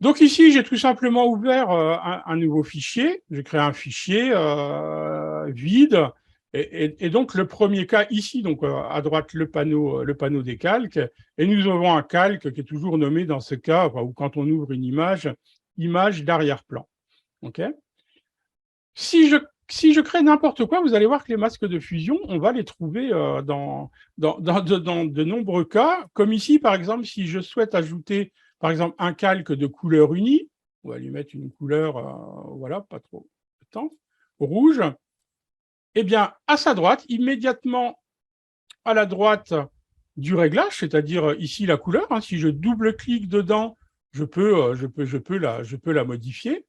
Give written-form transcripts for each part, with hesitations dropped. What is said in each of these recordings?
Donc ici, j'ai tout simplement ouvert un nouveau fichier. J'ai créé un fichier vide. Et donc, le premier cas ici, donc à droite, le panneau des calques. Et nous avons un calque qui est toujours nommé dans ce cas, enfin, ou quand on ouvre une image d'arrière-plan. Okay, si je crée n'importe quoi, vous allez voir que les masques de fusion, on va les trouver dans de nombreux cas. Comme ici, par exemple, si je souhaite ajouter, par exemple, un calque de couleur unie, on va lui mettre une couleur, voilà, pas trop intense, rouge, eh bien, à sa droite, immédiatement à la droite du réglage, c'est-à-dire ici la couleur, hein, si je double-clique dedans, je peux la modifier.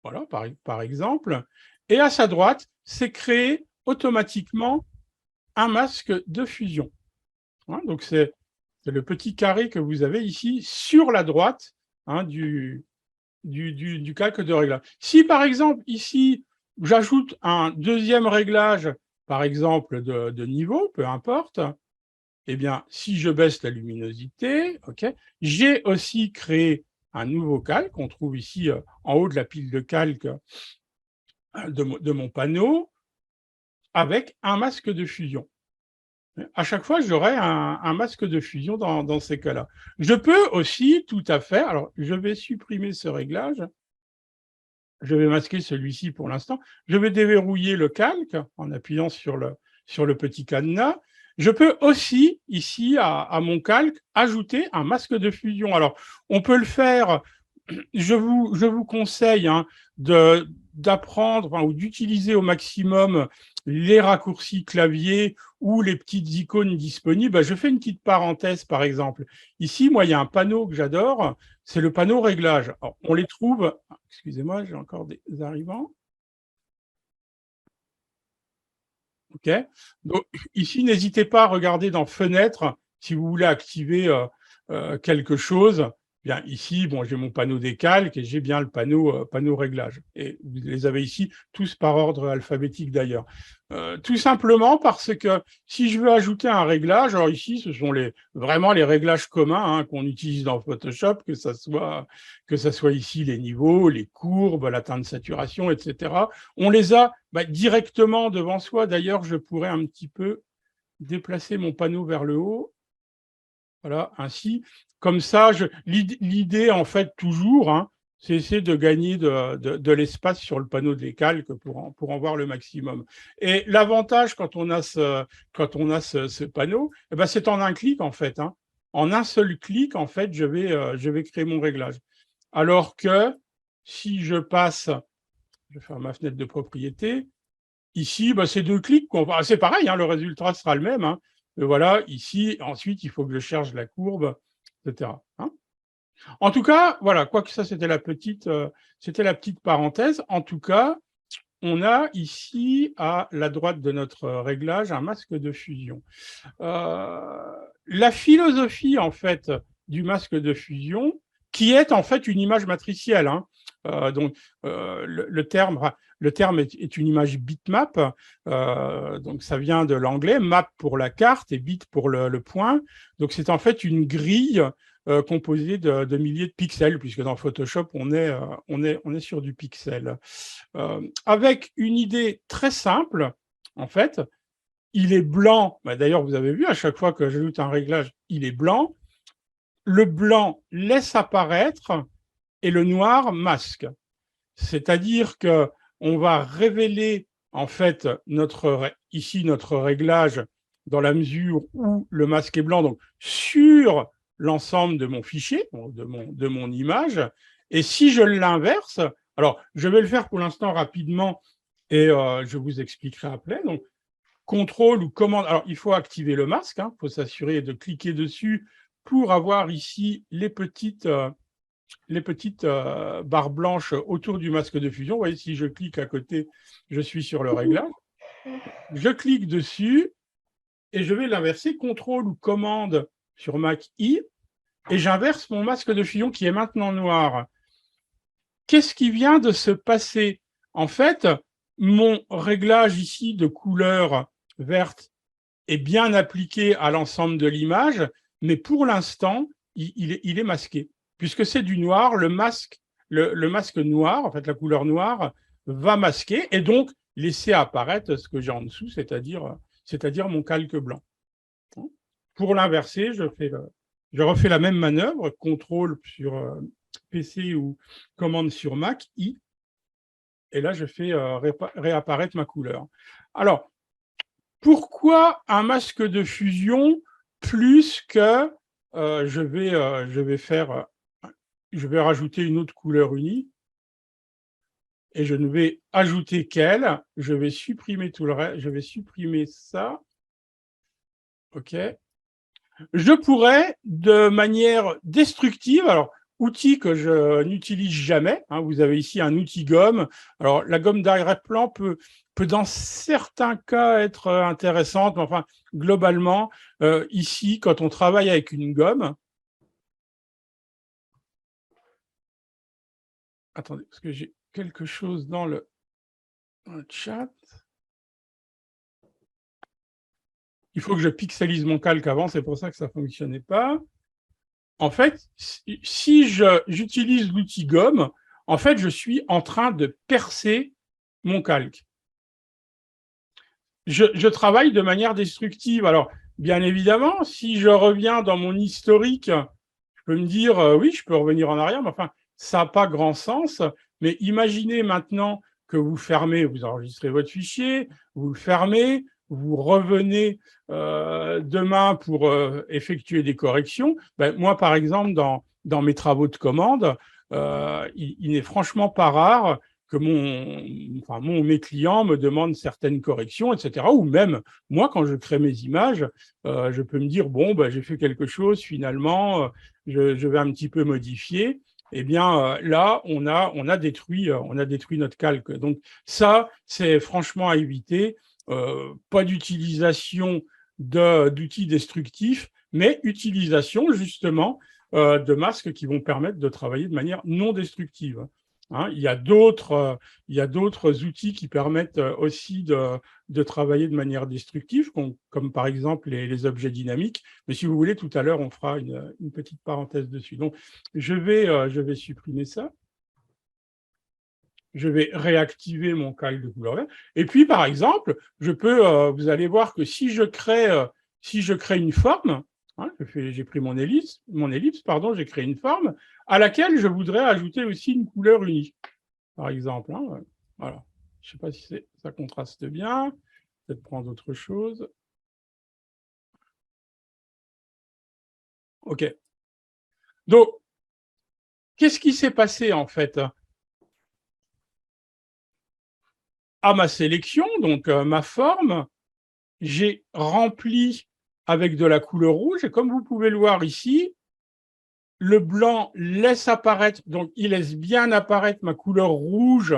Voilà, par exemple. Et à sa droite, c'est créé automatiquement un masque de fusion. Hein, donc, c'est le petit carré que vous avez ici sur la droite, hein, du calque de réglage. Si, par exemple, ici, j'ajoute un deuxième réglage, par exemple, de niveau, peu importe, eh bien, si je baisse la luminosité, okay, j'ai aussi créé un nouveau calque. On trouve ici en haut de la pile de calques de mon panneau avec un masque de fusion. À chaque fois, j'aurai un masque de fusion dans ces cas-là. Je peux aussi tout à fait, alors je vais supprimer ce réglage, je vais masquer celui-ci pour l'instant, je vais déverrouiller le calque en appuyant sur le petit cadenas. Je peux aussi, ici, à mon calque, ajouter un masque de fusion. Alors, on peut le faire, je vous conseille hein, d'apprendre ou d'utiliser au maximum les raccourcis clavier ou les petites icônes disponibles. Je fais une petite parenthèse, par exemple. Ici, moi, il y a un panneau que j'adore, c'est le panneau réglage. Alors, on les trouve, excusez-moi, j'ai encore des arrivants. OK. Donc, ici, n'hésitez pas à regarder dans Fenêtre si vous voulez activer quelque chose. Bien, ici, bon, j'ai mon panneau des calques et j'ai bien le panneau réglage. Et vous les avez ici, tous par ordre alphabétique d'ailleurs. Tout simplement parce que si je veux ajouter un réglage, alors ici, ce sont vraiment les réglages communs hein, qu'on utilise dans Photoshop, que ça soit ici les niveaux, les courbes, la teinte de saturation, etc. On les a directement devant soi. D'ailleurs, je pourrais un petit peu déplacer mon panneau vers le haut. Voilà, ainsi. Comme ça, l'idée, en fait, toujours, hein, c'est essayer de gagner de l'espace sur le panneau des calques pour en voir le maximum. Et l'avantage, quand on a ce panneau, eh ben, c'est en un clic, en fait. Hein. En un seul clic, en fait, je vais créer mon réglage. Alors que si je passe, je vais faire ma fenêtre de propriété, ici, c'est 2 clics. C'est pareil, hein, le résultat sera le même. Hein. Mais voilà, ici, ensuite, il faut que je cherche la courbe, etc. Hein. En tout cas, voilà, quoique ça, c'était la petite parenthèse. En tout cas, on a ici, à la droite de notre réglage, un masque de fusion. La philosophie, en fait, du masque de fusion, qui est en fait une image matricielle. Hein. Donc, le terme est une image bitmap. Donc, ça vient de l'anglais, map pour la carte et bit pour le point. Donc, c'est en fait une grille composée de milliers de pixels, puisque dans Photoshop, on est sur du pixel. Avec une idée très simple, en fait, il est blanc. D'ailleurs, vous avez vu, à chaque fois que j'ajoute un réglage, il est blanc. Le blanc laisse apparaître et le noir masque. C'est-à-dire qu'on va révéler en fait ici notre réglage dans la mesure où le masque est blanc, donc sur l'ensemble de mon fichier, de mon image. Et si je l'inverse, alors je vais le faire pour l'instant rapidement et je vous expliquerai après. Donc, contrôle ou commande. Alors, il faut activer le masque, il faut s'assurer de cliquer dessus pour avoir ici les petites barres blanches autour du masque de fusion. Vous voyez, si je clique à côté, je suis sur le réglage. Je clique dessus et je vais l'inverser, contrôle ou commande sur Mac I, et j'inverse mon masque de fusion qui est maintenant noir. Qu'est-ce qui vient de se passer? En fait, mon réglage ici de couleur verte est bien appliqué à l'ensemble de l'image, mais pour l'instant, il est masqué, puisque c'est du noir, le masque noir, en fait la couleur noire, va masquer et donc laisser apparaître ce que j'ai en dessous, c'est-à-dire mon calque blanc. Pour l'inverser, je refais la même manœuvre, contrôle sur PC ou commande sur Mac, I, et là je fais réapparaître ma couleur. Alors, pourquoi un masque de fusion plus que je vais rajouter une autre couleur unie et je ne vais ajouter qu'elle, je vais supprimer tout le reste, je vais supprimer ça. OK. Je pourrais, de manière destructive, alors, outil que je n'utilise jamais, hein, vous avez ici un outil gomme. Alors, la gomme d'arrière-plan peut dans certains cas être intéressante, mais enfin, globalement, ici, quand on travaille avec une gomme, attendez, parce que j'ai quelque chose dans le chat. Il faut que je pixelise mon calque avant, c'est pour ça que ça ne fonctionnait pas. En fait, si j'utilise l'outil gomme, en fait, je suis en train de percer mon calque. Je travaille de manière destructive. Alors, bien évidemment, si je reviens dans mon historique, je peux me dire, oui, je peux revenir en arrière, mais enfin, ça n'a pas grand sens. Mais imaginez maintenant que vous fermez, vous enregistrez votre fichier, vous le fermez, vous revenez demain pour effectuer des corrections. Ben, moi, par exemple, dans mes travaux de commande, il n'est franchement pas rare que mes clients me demandent certaines corrections, etc. Ou même, moi, quand je crée mes images, je peux me dire, bon, ben, j'ai fait quelque chose, finalement, je vais un petit peu modifier. Eh bien, là, on a détruit notre calque. Donc, ça, c'est franchement à éviter. Pas d'utilisation d'outils destructifs, mais utilisation, justement, de masques qui vont permettre de travailler de manière non destructive. Hein, il y a d'autres outils qui permettent aussi de travailler de manière destructive, comme par exemple les objets dynamiques. Mais si vous voulez, tout à l'heure, on fera une petite parenthèse dessus. Donc, je vais supprimer ça. Je vais réactiver mon calque de couleur verte. Et puis, par exemple, vous allez voir que si je crée une forme, hein, j'ai pris mon ellipse, j'ai créé une forme à laquelle je voudrais ajouter aussi une couleur unie, par exemple. Hein, voilà. Je ne sais pas si ça contraste bien. Peut-être prendre autre chose. OK. Donc, qu'est-ce qui s'est passé, en fait, à ma sélection, donc ma forme, j'ai rempli avec de la couleur rouge, et comme vous pouvez le voir ici, le blanc laisse apparaître, donc il laisse bien apparaître ma couleur rouge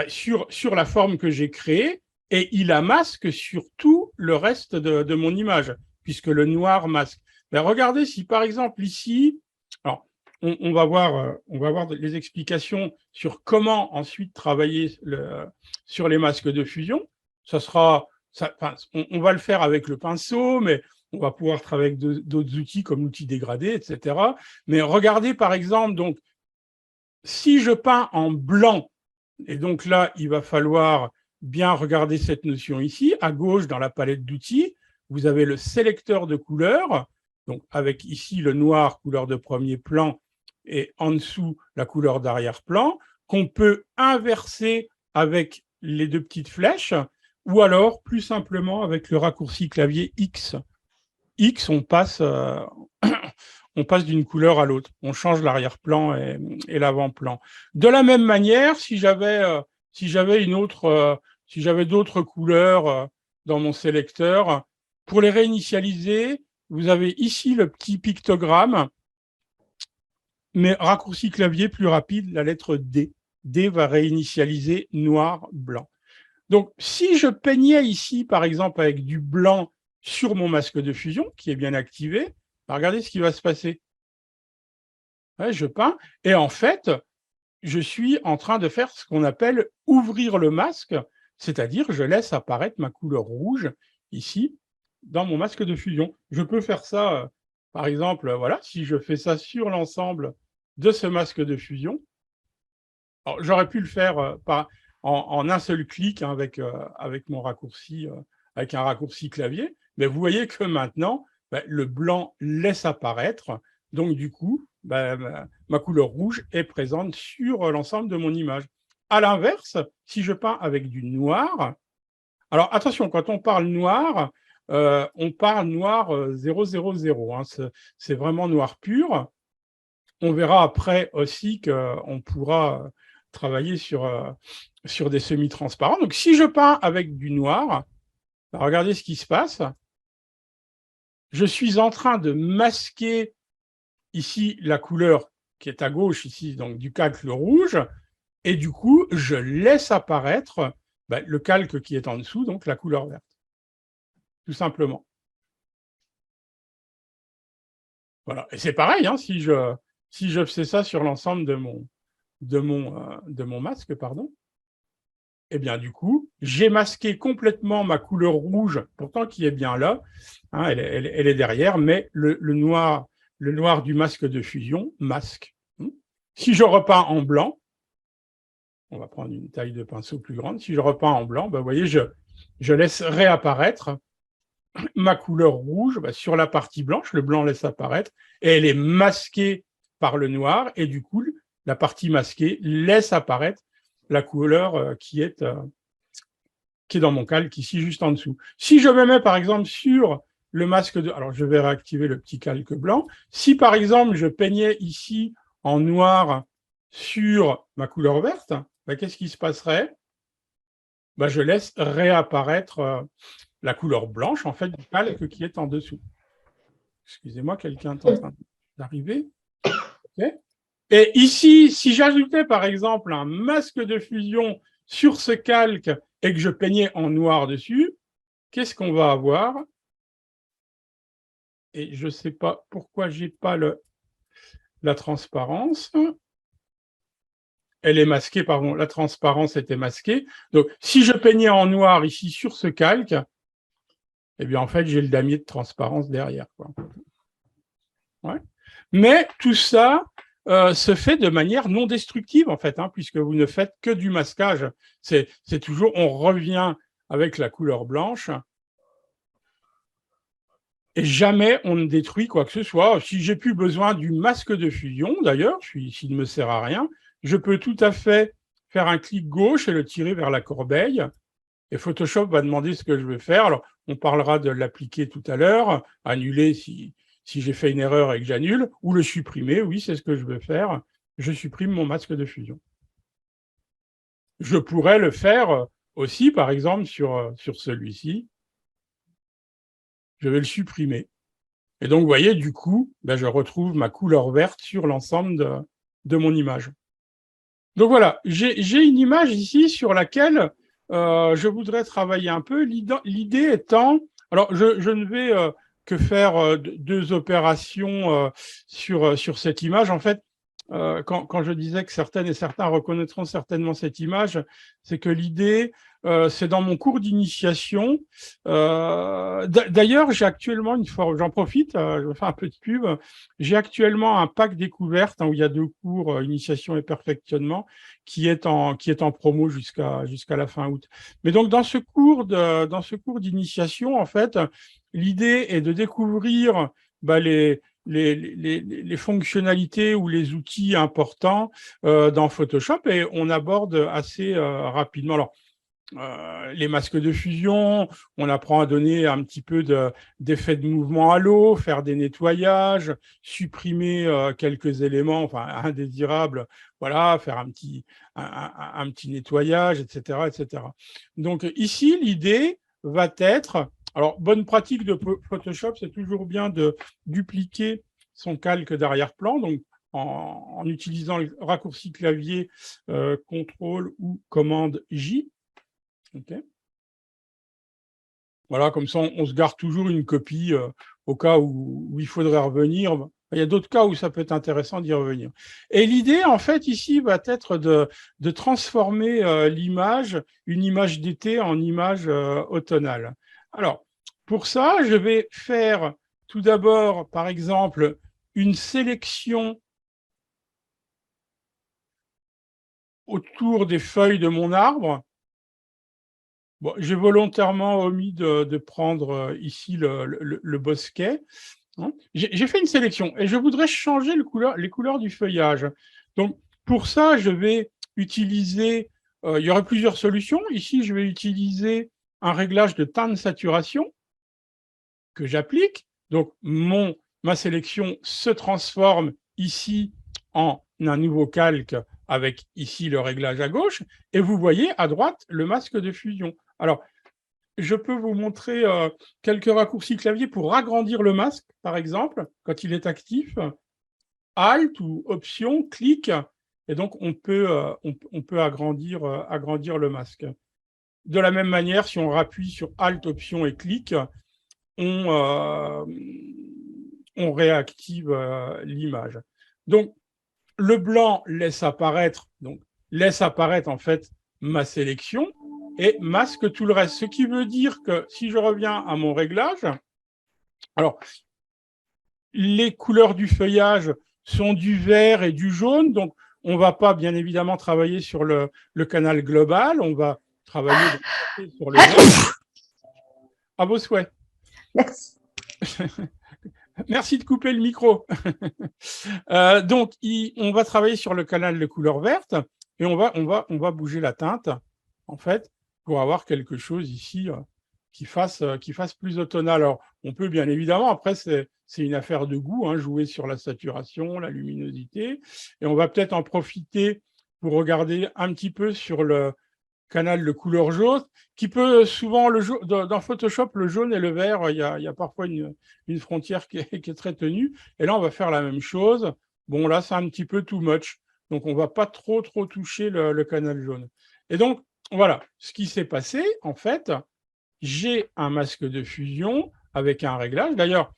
sur la forme que j'ai créée, et il la masque sur tout le reste de mon image, puisque le noir masque. Regardez si par exemple ici, alors on va voir les explications sur comment ensuite travailler sur les masques de fusion. On va le faire avec le pinceau, mais on va pouvoir travailler avec d'autres outils comme l'outil dégradé, etc. Mais regardez par exemple, donc, si je peins en blanc, et donc là, il va falloir bien regarder cette notion ici. À gauche, dans la palette d'outils, vous avez le sélecteur de couleurs, donc avec ici le noir, couleur de premier plan, et en dessous, la couleur d'arrière-plan, qu'on peut inverser avec les deux petites flèches, ou alors, plus simplement, avec le raccourci clavier X. X, on passe d'une couleur à l'autre. On change l'arrière-plan et l'avant-plan. De la même manière, si j'avais d'autres couleurs dans mon sélecteur, pour les réinitialiser, vous avez ici le petit pictogramme, mais raccourci clavier plus rapide, la lettre D. D va réinitialiser noir, blanc. Donc, si je peignais ici, par exemple, avec du blanc sur mon masque de fusion, qui est bien activé, regardez ce qui va se passer. Ouais, je peins, et en fait, je suis en train de faire ce qu'on appelle ouvrir le masque, c'est-à-dire je laisse apparaître ma couleur rouge ici dans mon masque de fusion. Je peux faire ça Par exemple, voilà, si je fais ça sur l'ensemble de ce masque de fusion, j'aurais pu le faire en un seul clic hein, avec mon raccourci, avec un raccourci clavier, mais vous voyez que maintenant, le blanc laisse apparaître, donc du coup, ma couleur rouge est présente sur l'ensemble de mon image. À l'inverse, si je peins avec du noir, alors attention, quand on parle noir, on parle noir 000, hein, c'est vraiment noir pur. On verra après aussi qu'on pourra travailler sur des semi-transparents. Donc, si je peins avec du noir, regardez ce qui se passe. Je suis en train de masquer ici la couleur qui est à gauche, ici, donc du calque le rouge, et du coup, je laisse apparaître le calque qui est en dessous, donc la couleur verte, tout simplement. Voilà. Et c'est pareil, hein, si je faisais ça sur l'ensemble de mon masque, pardon, eh bien, du coup, j'ai masqué complètement ma couleur rouge, pourtant qui est bien là, hein, elle est derrière, mais le noir du masque de fusion masque. Si je repeins en blanc, on va prendre une taille de pinceau plus grande, si je repeins en blanc, vous voyez, je laisse réapparaître ma couleur rouge sur la partie blanche, le blanc laisse apparaître, et elle est masquée par le noir, et du coup, la partie masquée laisse apparaître la couleur qui est dans mon calque, ici, juste en dessous. Si je me mets, par exemple, sur le masque de... Alors, je vais réactiver le petit calque blanc. Si, par exemple, je peignais ici en noir sur ma couleur verte, qu'est-ce qui se passerait? Je laisse réapparaître la couleur blanche, en fait, du calque qui est en dessous. Excusez-moi, quelqu'un est en train d'arriver. Okay. Et ici, si j'ajoutais, par exemple, un masque de fusion sur ce calque et que je peignais en noir dessus, qu'est-ce qu'on va avoir? Et je ne sais pas pourquoi je n'ai pas la transparence. Elle est masquée, pardon, la transparence était masquée. Donc, si je peignais en noir ici sur ce calque, eh bien, en fait, j'ai le damier de transparence derrière, quoi. Ouais. Mais tout ça se fait de manière non destructive, en fait, hein, puisque vous ne faites que du masquage. C'est toujours, on revient avec la couleur blanche et jamais on ne détruit quoi que ce soit. Si j'ai plus besoin du masque de fusion, d'ailleurs, s'il ne me sert à rien, je peux tout à fait faire un clic gauche et le tirer vers la corbeille. Et Photoshop va demander ce que je veux faire. Alors, on parlera de l'appliquer tout à l'heure, annuler si j'ai fait une erreur et que j'annule, ou le supprimer. Oui, c'est ce que je veux faire. Je supprime mon masque de fusion. Je pourrais le faire aussi, par exemple, sur celui-ci. Je vais le supprimer. Et donc, vous voyez, du coup, je retrouve ma couleur verte sur l'ensemble de mon image. Donc voilà, j'ai une image ici sur laquelle je voudrais travailler un peu. L'idée étant, alors je ne vais que faire deux opérations sur cette image. En fait, quand je disais que certaines et certains reconnaîtront certainement cette image, c'est que l'idée, c'est dans mon cours d'initiation. D'ailleurs, j'ai actuellement j'en profite, je vais faire un peu de pub, j'ai actuellement un pack découverte où il y a 2 cours, initiation et perfectionnement, qui est en promo jusqu'à la fin août. Mais donc, dans ce cours d'initiation, en fait, l'idée est de découvrir les fonctionnalités ou les outils importants dans Photoshop, et on aborde assez rapidement. Alors, les masques de fusion, on apprend à donner un petit peu d'effet de mouvement à l'eau, faire des nettoyages, supprimer quelques éléments indésirables, voilà, faire un petit nettoyage, etc., etc. Donc ici, l'idée va être, alors bonne pratique de Photoshop, c'est toujours bien de dupliquer son calque d'arrière-plan, donc en utilisant le raccourci clavier CTRL ou commande J. Okay. Voilà, comme ça, on se garde toujours une copie au cas où il faudrait revenir. Il y a d'autres cas où ça peut être intéressant d'y revenir. Et l'idée, en fait, ici, va être de transformer l'image, une image d'été, en image automnale. Alors, pour ça, je vais faire tout d'abord, par exemple, une sélection autour des feuilles de mon arbre. Bon, j'ai volontairement omis de prendre ici le bosquet. Hein. J'ai fait une sélection et je voudrais changer les couleurs du feuillage. Donc, pour ça, je vais utiliser, il y aurait plusieurs solutions. Ici, je vais utiliser un réglage de teinte de saturation que j'applique. Donc, ma sélection se transforme ici en un nouveau calque avec ici le réglage à gauche. Et vous voyez à droite le masque de fusion. Alors, je peux vous montrer quelques raccourcis clavier pour agrandir le masque, par exemple, quand il est actif. Alt ou Option, clic, et donc on peut agrandir le masque. De la même manière, si on appuie sur Alt, Option et clic, on réactive l'image. Donc, le blanc laisse apparaître en fait ma sélection et masque tout le reste. Ce qui veut dire que si je reviens à mon réglage, alors les couleurs du feuillage sont du vert et du jaune, donc on ne va pas bien évidemment travailler sur le canal global, on va travailler sur le jaune. À vos souhaits. Merci. Merci de couper le micro. Donc, on va travailler sur le canal de couleur verte et on va bouger la teinte, en fait, pour avoir quelque chose ici qui fasse plus automnal. Alors, on peut bien évidemment, après, c'est une affaire de goût, hein, jouer sur la saturation, la luminosité, et on va peut-être en profiter pour regarder un petit peu sur le canal de couleur jaune, qui peut souvent, dans Photoshop, le jaune et le vert, il y a parfois une frontière qui est très tenue. Et là, on va faire la même chose. Bon, là, c'est un petit peu too much. Donc, on ne va pas trop toucher le canal jaune. Et donc, voilà, ce qui s'est passé, en fait, j'ai un masque de fusion avec un réglage. D'ailleurs,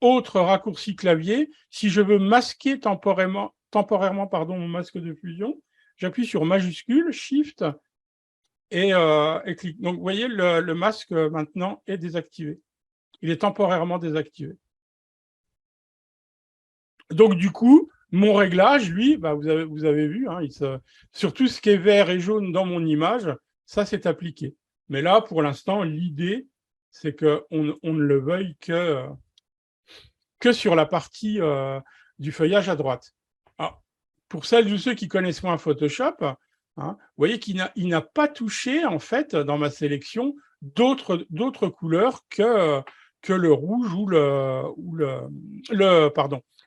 autre raccourci clavier, si je veux masquer temporairement mon masque de fusion, j'appuie sur majuscule, Shift, et clic. Donc, vous voyez, le masque maintenant est désactivé. Il est temporairement désactivé. Donc, du coup, mon réglage, lui, vous avez vu, hein, sur tout ce qui est vert et jaune dans mon image, ça, c'est appliqué. Mais là, pour l'instant, l'idée, c'est qu'on ne le veuille que sur la partie du feuillage à droite. Alors, pour celles ou ceux qui connaissent moins Photoshop, hein, vous voyez qu'il n'a pas touché, en fait, dans ma sélection, d'autres couleurs que le rouge ou le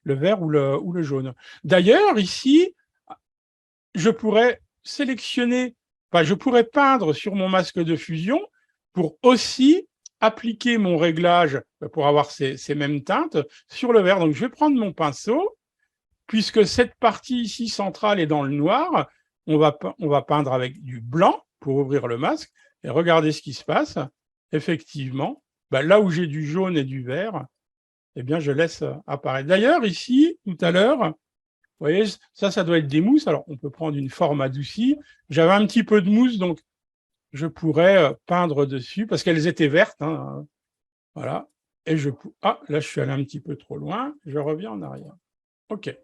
vert ou le jaune. D'ailleurs, ici, je pourrais je pourrais peindre sur mon masque de fusion pour aussi appliquer mon réglage pour avoir ces mêmes teintes sur le vert. Donc, je vais prendre mon pinceau, puisque cette partie ici centrale est dans le noir, on va peindre avec du blanc pour ouvrir le masque, et regardez ce qui se passe. Effectivement, là où j'ai du jaune et du vert, eh bien, je laisse apparaître. D'ailleurs, ici, tout à l'heure, vous voyez, ça doit être des mousses. Alors, on peut prendre une forme adoucie. J'avais un petit peu de mousse, donc je pourrais peindre dessus, parce qu'elles étaient vertes. Hein, voilà. Et là, je suis allé un petit peu trop loin. Je reviens en arrière. OK.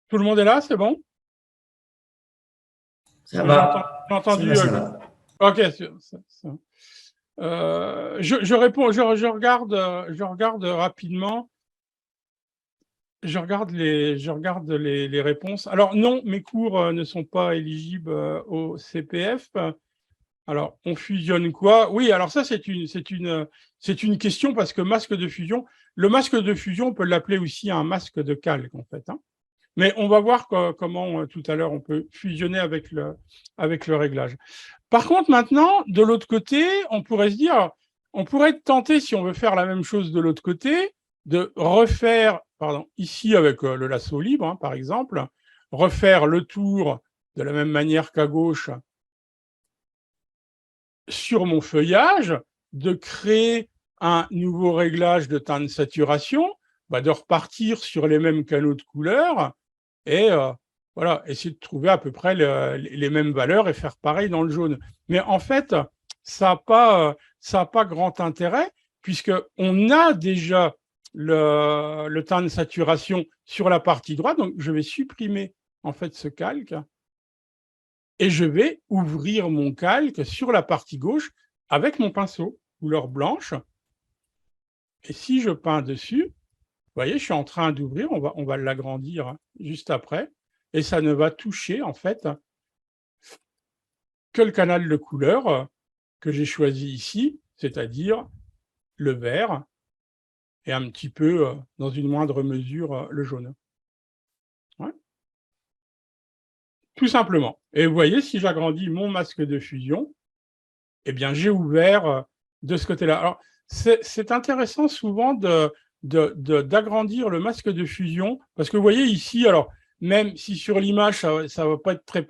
Tout le monde est là, c'est bon? Ça va. J'ai entendu. Ça va. OK. Je réponds, je regarde rapidement. Je regarde les réponses. Alors non, mes cours ne sont pas éligibles au CPF. Alors, on fusionne quoi? Oui, alors ça, c'est une question, parce que masque de fusion, le masque de fusion, on peut l'appeler aussi un masque de calque, en fait. Hein. Mais on va voir comment, tout à l'heure, on peut fusionner avec le réglage. Par contre, maintenant, de l'autre côté, on pourrait se dire, on pourrait être tenté, si on veut faire la même chose de l'autre côté, de refaire, ici avec le lasso libre, hein, par exemple, refaire le tour de la même manière qu'à gauche sur mon feuillage, de créer un nouveau réglage de teinte de saturation, de repartir sur les mêmes canaux de couleurs et voilà, essayer de trouver à peu près les mêmes valeurs et faire pareil dans le jaune. Mais en fait, ça n'a pas grand intérêt, puisqu'on a déjà le teint de saturation sur la partie droite. Donc, je vais supprimer en fait ce calque et je vais ouvrir mon calque sur la partie gauche avec mon pinceau couleur blanche. Et si je peins dessus, vous voyez, je suis en train d'ouvrir, on va l'agrandir juste après, et ça ne va toucher en fait que le canal de couleur que j'ai choisi ici, c'est-à-dire le vert et un petit peu, dans une moindre mesure, le jaune. Ouais. Tout simplement. Et vous voyez, si j'agrandis mon masque de fusion, eh bien, j'ai ouvert de ce côté-là. Alors, c'est intéressant souvent d'agrandir le masque de fusion, parce que vous voyez ici, alors, même si sur l'image, ça ne va pas être très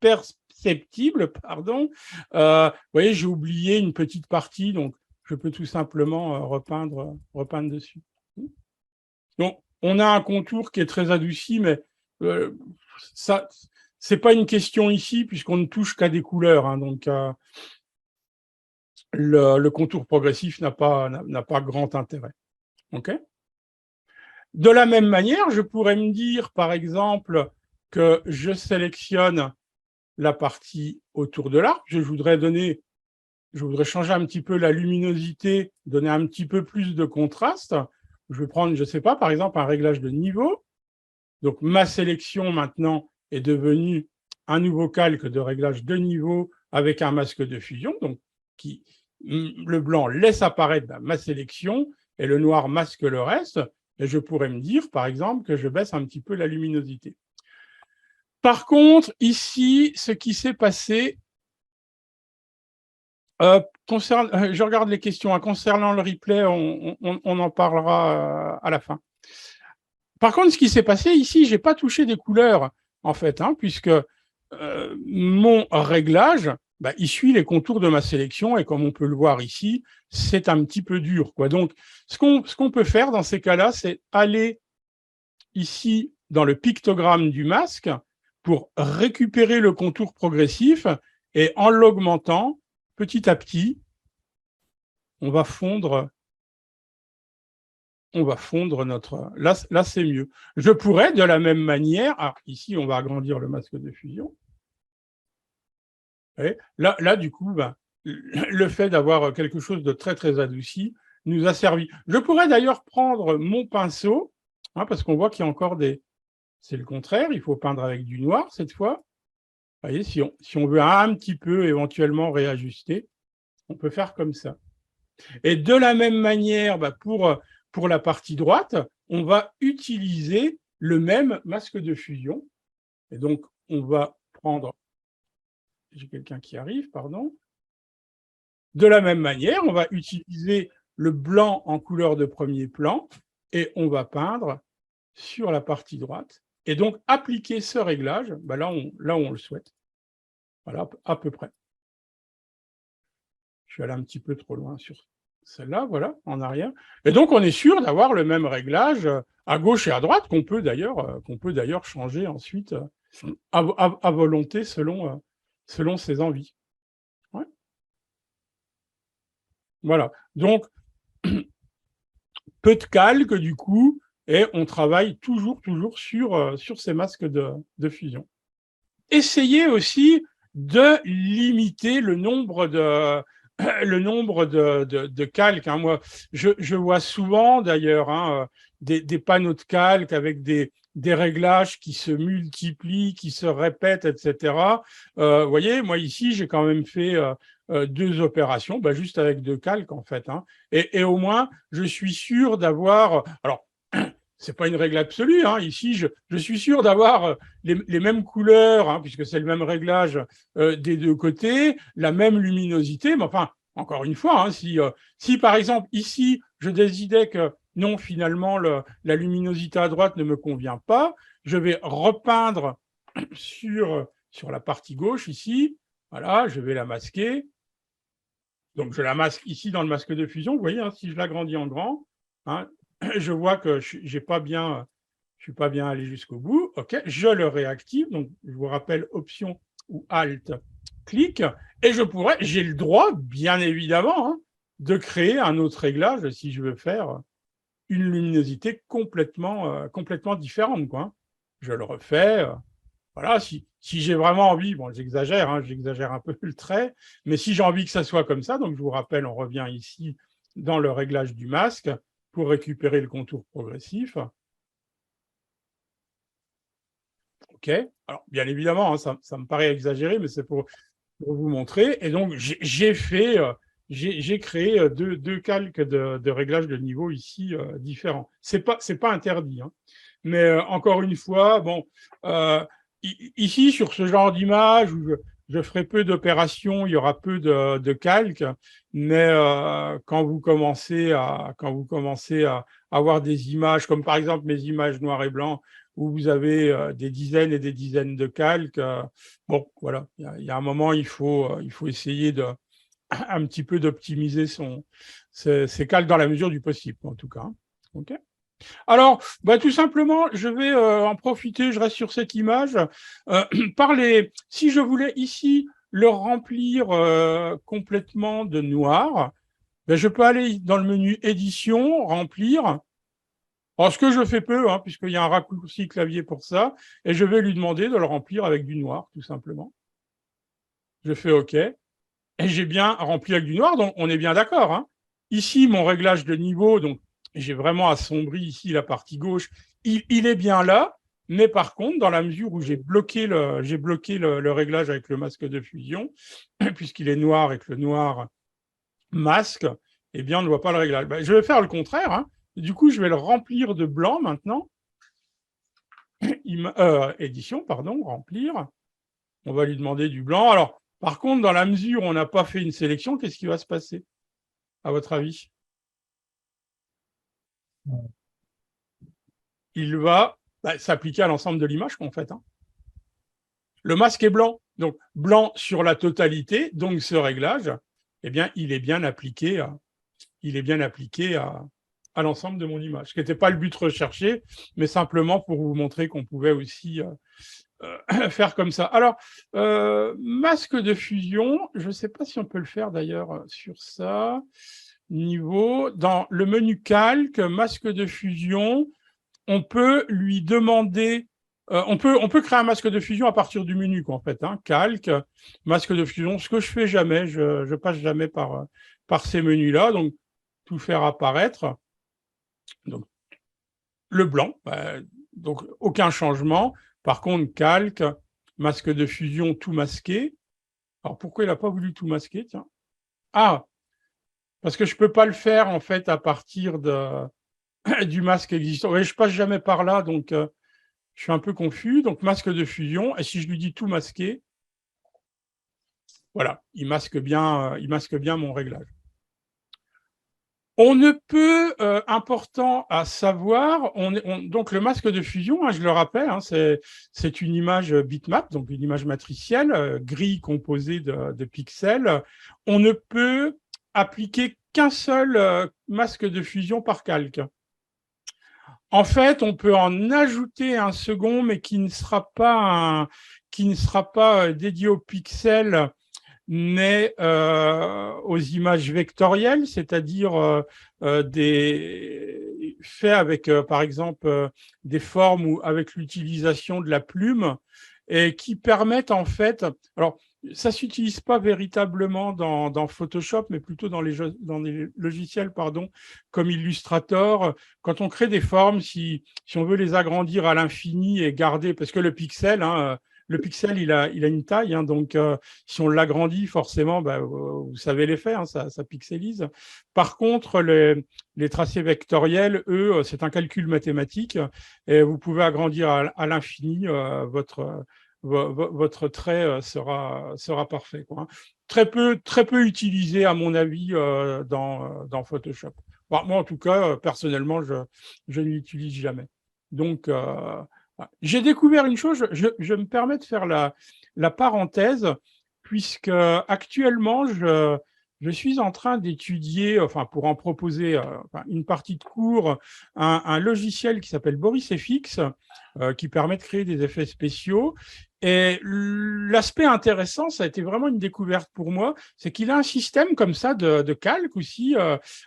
perceptible, pardon, vous voyez, j'ai oublié une petite partie, donc je peux tout simplement repeindre dessus. Donc, on a un contour qui est très adouci, mais ça, c'est pas une question ici, puisqu'on ne touche qu'à des couleurs, hein, donc le contour progressif n'a pas grand intérêt. Okay, de la même manière, je pourrais me dire, par exemple, que je sélectionne la partie autour de l'arc. Je voudrais changer un petit peu la luminosité, donner un petit peu plus de contraste. Je vais prendre, je ne sais pas, par exemple, un réglage de niveau. Donc, ma sélection, maintenant, est devenue un nouveau calque de réglage de niveau avec un masque de fusion. Donc, le blanc laisse apparaître ma sélection et le noir masque le reste. Et je pourrais me dire, par exemple, que je baisse un petit peu la luminosité. Par contre, ici, ce qui s'est passé, je regarde les questions. Concernant le replay, on en parlera à la fin. Par contre, ce qui s'est passé ici, je n'ai pas touché des couleurs, en fait, puisque mon réglage, il suit les contours de ma sélection, et comme on peut le voir ici, c'est un petit peu dur, quoi. Donc, ce qu'on peut faire dans ces cas-là, c'est aller ici dans le pictogramme du masque pour récupérer le contour progressif, et en l'augmentant, petit à petit, on va fondre notre... Là, c'est mieux. Je pourrais, de la même manière... Alors, ici, on va agrandir le masque de fusion. Et là, du coup, le fait d'avoir quelque chose de très, très adouci nous a servi. Je pourrais d'ailleurs prendre mon pinceau, parce qu'on voit qu'il y a encore des... C'est le contraire, il faut peindre avec du noir, cette fois. Vous voyez, si on veut un petit peu éventuellement réajuster, on peut faire comme ça. Et de la même manière, pour la partie droite, on va utiliser le même masque de fusion. Et donc, on va prendre... J'ai quelqu'un qui arrive, pardon. De la même manière, on va utiliser le blanc en couleur de premier plan et on va peindre sur la partie droite. Et donc, appliquer ce réglage, là où on le souhaite. Voilà, à peu près. Je suis allé un petit peu trop loin sur celle-là, voilà, en arrière. Et donc, on est sûr d'avoir le même réglage à gauche et à droite, qu'on peut d'ailleurs changer ensuite à volonté selon ses envies. Ouais. Voilà. Donc, peu de calque, du coup, et on travaille toujours sur ces masques de fusion. Essayez aussi de limiter le nombre de calques. Moi, je vois souvent d'ailleurs des panneaux de calque avec des réglages qui se multiplient, qui se répètent, etc. Vous voyez, moi ici, j'ai quand même fait 2 opérations, juste avec 2 calques en fait. Et au moins, je suis sûr d'avoir... Alors, c'est pas une règle absolue. Ici, je suis sûr d'avoir les mêmes couleurs, puisque c'est le même réglage des deux côtés, la même luminosité. Mais enfin, encore une fois, si par exemple ici, je décidais que non, finalement, la luminosité à droite ne me convient pas, je vais repeindre sur la partie gauche ici. Voilà, je vais la masquer. Donc, je la masque ici dans le masque de fusion. Vous voyez, si je l'agrandis en grand, je vois que je ne suis pas bien allé jusqu'au bout. OK, je le réactive. Donc, je vous rappelle, Option ou Alt, clic. Et j'ai le droit, bien évidemment, de créer un autre réglage si je veux faire une luminosité complètement différente, quoi. Je le refais. Voilà, si j'ai vraiment envie, bon, j'exagère, hein, j'exagère un peu le trait, mais si j'ai envie que ça soit comme ça, donc je vous rappelle, on revient ici dans le réglage du masque pour récupérer le contour progressif. OK. Alors, bien évidemment, hein, ça me paraît exagéré, mais c'est pour vous montrer. Et donc, j'ai créé deux calques de réglage de niveau ici différents. C'est pas interdit, hein. Mais encore une fois, bon, ici, sur ce genre d'image où je ferai peu d'opérations, il y aura peu de calques, mais quand vous commencez à avoir des images, comme par exemple mes images noir et blanc, où vous avez des dizaines et des dizaines de calques, bon, voilà, il y a un moment, il faut essayer un petit peu d'optimiser ses calques dans la mesure du possible, en tout cas. Hein. OK. Alors, bah, tout simplement, je vais en profiter, je reste sur cette image. Si je voulais ici le remplir complètement de noir, ben, je peux aller dans le menu édition, remplir. Alors, ce que je fais peu, hein, puisqu'il y a un raccourci clavier pour ça, et je vais lui demander de le remplir avec du noir, tout simplement. Je fais OK, et j'ai bien rempli avec du noir, donc on est bien d'accord. Hein. Ici, mon réglage de niveau, donc j'ai vraiment assombri ici la partie gauche, il est bien là, mais par contre, dans la mesure où j'ai bloqué le réglage avec le masque de fusion, puisqu'il est noir et que le noir masque, eh bien, on ne voit pas le réglage. Ben, je vais faire le contraire. Hein. Du coup, je vais le remplir de blanc maintenant. Édition, pardon, remplir. On va lui demander du blanc. Alors, par contre, dans la mesure où on n'a pas fait une sélection, qu'est-ce qui va se passer, à votre avis? Il va s'appliquer à l'ensemble de l'image, en fait. Hein. Le masque est blanc, donc blanc sur la totalité, donc ce réglage, eh bien, il est bien appliqué à l'ensemble de mon image, ce qui n'était pas le but recherché, mais simplement pour vous montrer qu'on pouvait aussi faire comme ça. Alors, masque de fusion, je ne sais pas si on peut le faire d'ailleurs sur ça. Niveau, dans le menu calque, masque de fusion, on peut lui demander, on peut créer un masque de fusion à partir du menu, quoi, en fait, hein, calque, masque de fusion, ce que je fais jamais, je passe jamais par ces menus-là, donc tout faire apparaître. Donc, le blanc, donc aucun changement. Par contre, calque, masque de fusion, tout masqué. Alors, pourquoi il n'a pas voulu tout masquer, tiens? Ah, parce que je ne peux pas le faire, en fait, à partir du masque existant. Oui, je passe jamais par là, donc je suis un peu confus. Donc, masque de fusion. Et si je lui dis tout masqué, voilà, il masque bien mon réglage. On ne peut, important à savoir, donc le masque de fusion, hein, je le rappelle, hein, c'est une image bitmap, donc une image matricielle, grille composée de pixels. On ne peut appliquer qu'un seul masque de fusion par calque. En fait, on peut en ajouter un second, mais qui ne sera pas dédié aux pixels, mais aux images vectorielles, c'est-à-dire faits avec, par exemple, des formes ou avec l'utilisation de la plume, et qui permettent en fait, alors ça s'utilise pas véritablement dans Photoshop, mais plutôt dans les logiciels, pardon, comme Illustrator. Quand on crée des formes, si on veut les agrandir à l'infini et garder, parce que le pixel, il a une taille, hein, donc si on l'agrandit, forcément, vous savez les faire, hein, ça pixelise. Par contre, les tracés vectoriels, eux, c'est un calcul mathématique, et vous pouvez agrandir à l'infini, votre trait sera parfait, quoi. Très peu utilisé, à mon avis, dans Photoshop. Bon, moi, en tout cas, personnellement, je ne l'utilise jamais. Donc, j'ai découvert une chose, je me permets de faire la parenthèse, puisque actuellement, je suis en train d'étudier, enfin, pour en proposer une partie de cours, un logiciel qui s'appelle BorisFX, qui permet de créer des effets spéciaux. Et l'aspect intéressant, ça a été vraiment une découverte pour moi, c'est qu'il a un système comme ça de calque aussi,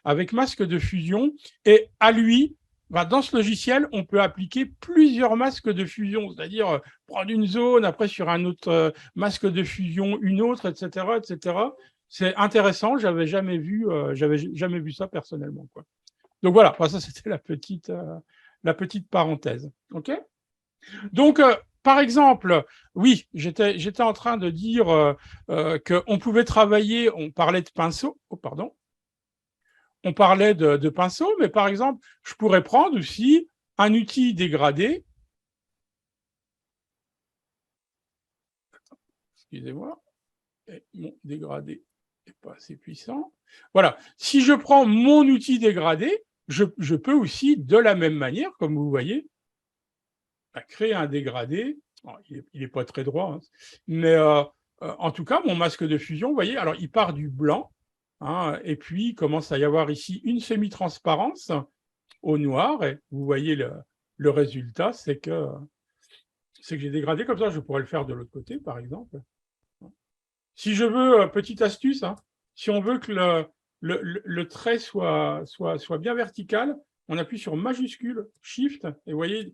avec masque de fusion. Et à lui, dans ce logiciel, on peut appliquer plusieurs masques de fusion, c'est-à-dire prendre une zone, après sur un autre masque de fusion, une autre, etc., etc. C'est intéressant, j'avais jamais vu ça personnellement, quoi. Donc voilà, ça c'était la petite parenthèse. OK ? Donc, par exemple, oui, j'étais en train de dire qu'on pouvait travailler, on parlait de pinceau, oh, pardon, on parlait de pinceau, mais par exemple, je pourrais prendre aussi un outil dégradé. Excusez-moi, mon dégradé n'est pas assez puissant. Voilà, si je prends mon outil dégradé, je peux aussi, de la même manière, comme vous voyez, créer un dégradé. Alors, il n'est pas très droit, hein, mais en tout cas, mon masque de fusion, vous voyez, alors il part du blanc, hein, et puis il commence à y avoir ici une semi-transparence au noir, et vous voyez le résultat, c'est que j'ai dégradé comme ça. Je pourrais le faire de l'autre côté, par exemple. Si je veux, petite astuce, hein, si on veut que le trait soit bien vertical, on appuie sur majuscule, Shift, et vous voyez,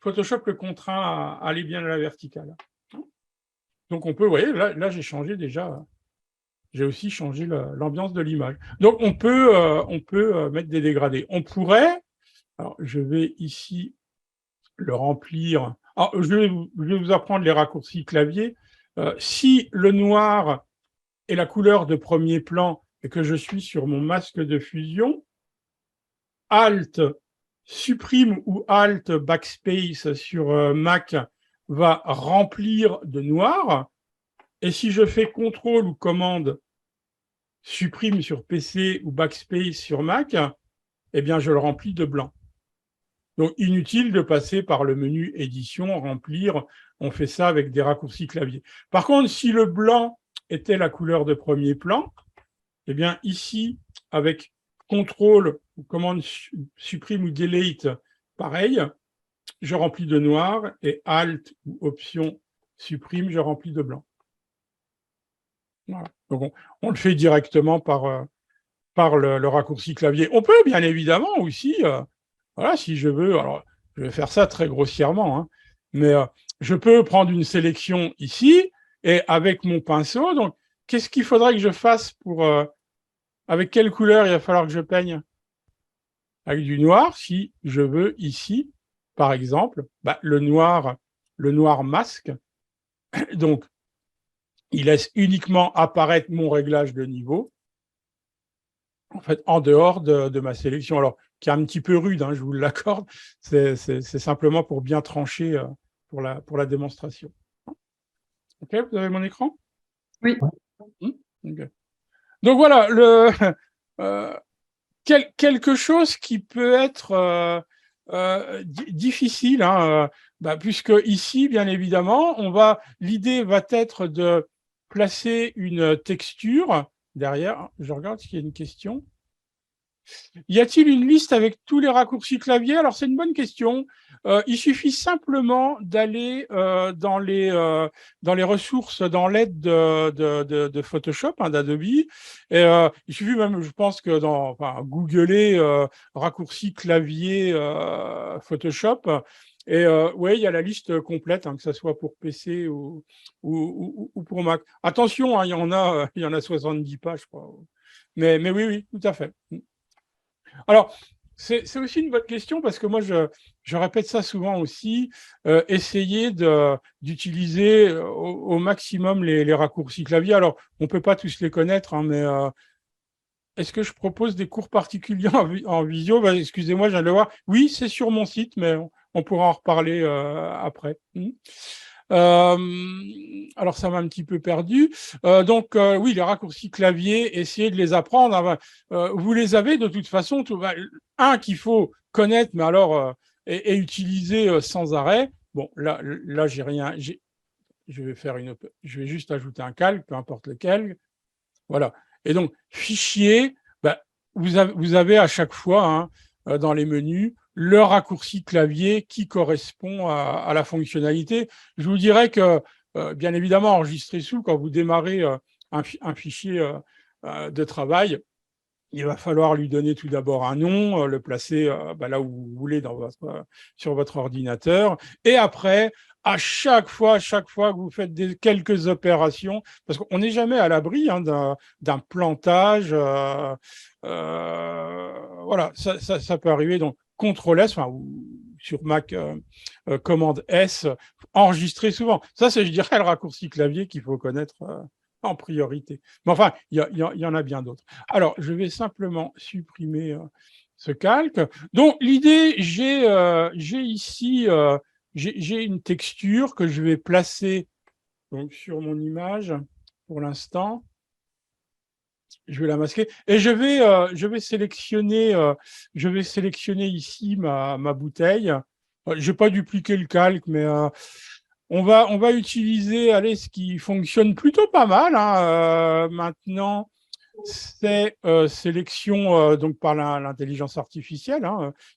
Photoshop le contraint à aller bien à la verticale. Donc on peut, vous voyez, là j'ai changé déjà, j'ai aussi changé l'ambiance de l'image. Donc on peut mettre des dégradés. On pourrait, alors je vais ici le remplir. Alors, je vais vous apprendre les raccourcis clavier. Si le noir est la couleur de premier plan et que je suis sur mon masque de fusion, Alt supprime ou Alt backspace sur Mac va remplir de noir. Et si je fais CTRL ou commande supprime sur PC ou backspace sur Mac, eh bien je le remplis de blanc. Donc inutile de passer par le menu édition, remplir, on fait ça avec des raccourcis clavier. Par contre, si le blanc était la couleur de premier plan, eh bien ici, avec CTRL ou commande supprime ou delete, pareil, je remplis de noir, et Alt ou option supprime, je remplis de blanc. Voilà. Donc on le fait directement par le raccourci clavier. On peut bien évidemment aussi, voilà, si je veux, alors je vais faire ça très grossièrement, hein, mais je peux prendre une sélection ici, et avec mon pinceau, donc qu'est-ce qu'il faudrait que je fasse pour... avec quelle couleur il va falloir que je peigne? Avec du noir, si je veux ici, par exemple, le noir masque, donc il laisse uniquement apparaître mon réglage de niveau, en fait, en dehors de ma sélection. Alors, qui est un petit peu rude, hein, je vous l'accorde, c'est simplement pour bien trancher pour la démonstration. OK, vous avez mon écran? Oui. Okay. Donc voilà, quelque chose qui peut être difficile, hein, puisque ici, bien évidemment, l'idée va être de placer une texture derrière. Je regarde s'il y a une question. Y a-t-il une liste avec tous les raccourcis clavier? Alors, c'est une bonne question. Il suffit simplement d'aller dans les ressources, dans l'aide de Photoshop, hein, d'Adobe. Et il suffit même, je pense que googler raccourcis clavier Photoshop. Et oui, il y a la liste complète, hein, que ce soit pour PC ou pour Mac. Attention, hein, il y en a 70 pages, je crois. Mais oui, tout à fait. Alors, c'est aussi une bonne question, parce que moi, je répète ça souvent aussi, essayer d'utiliser au maximum les raccourcis clavier. Alors, on ne peut pas tous les connaître, hein, mais est-ce que je propose des cours particuliers en visio? Excusez-moi, je viens de le voir. Oui, c'est sur mon site, mais on pourra en reparler après. Alors, ça m'a un petit peu perdu. Donc, oui, les raccourcis clavier, essayez de les apprendre. Vous les avez de toute façon. Un qu'il faut connaître, mais alors, et utiliser sans arrêt. Bon, là j'ai rien. Je vais juste ajouter un calque, peu importe lequel. Voilà. Et donc, fichier, vous avez à chaque fois, hein, dans les menus, le raccourci clavier qui correspond à la fonctionnalité. Je vous dirais que, bien évidemment, enregistrer sous, quand vous démarrez un fichier de travail, il va falloir lui donner tout d'abord un nom, le placer là où vous voulez sur votre ordinateur. Et après, à chaque fois que vous faites quelques opérations, parce qu'on n'est jamais à l'abri d'un plantage, voilà, ça peut arriver. Donc, CTRL S, ou sur Mac, commande S, enregistrer souvent. Ça, c'est, je dirais, le raccourci clavier qu'il faut connaître en priorité. Mais enfin, il y en a bien d'autres. Alors, je vais simplement supprimer ce calque. Donc, l'idée, j'ai ici j'ai une texture que je vais placer donc, sur mon image pour l'instant. Je vais la masquer et je vais sélectionner ici ma bouteille. Je n'ai pas dupliqué le calque, mais on va utiliser ce qui fonctionne plutôt pas mal maintenant. C'est sélection donc par l'intelligence artificielle,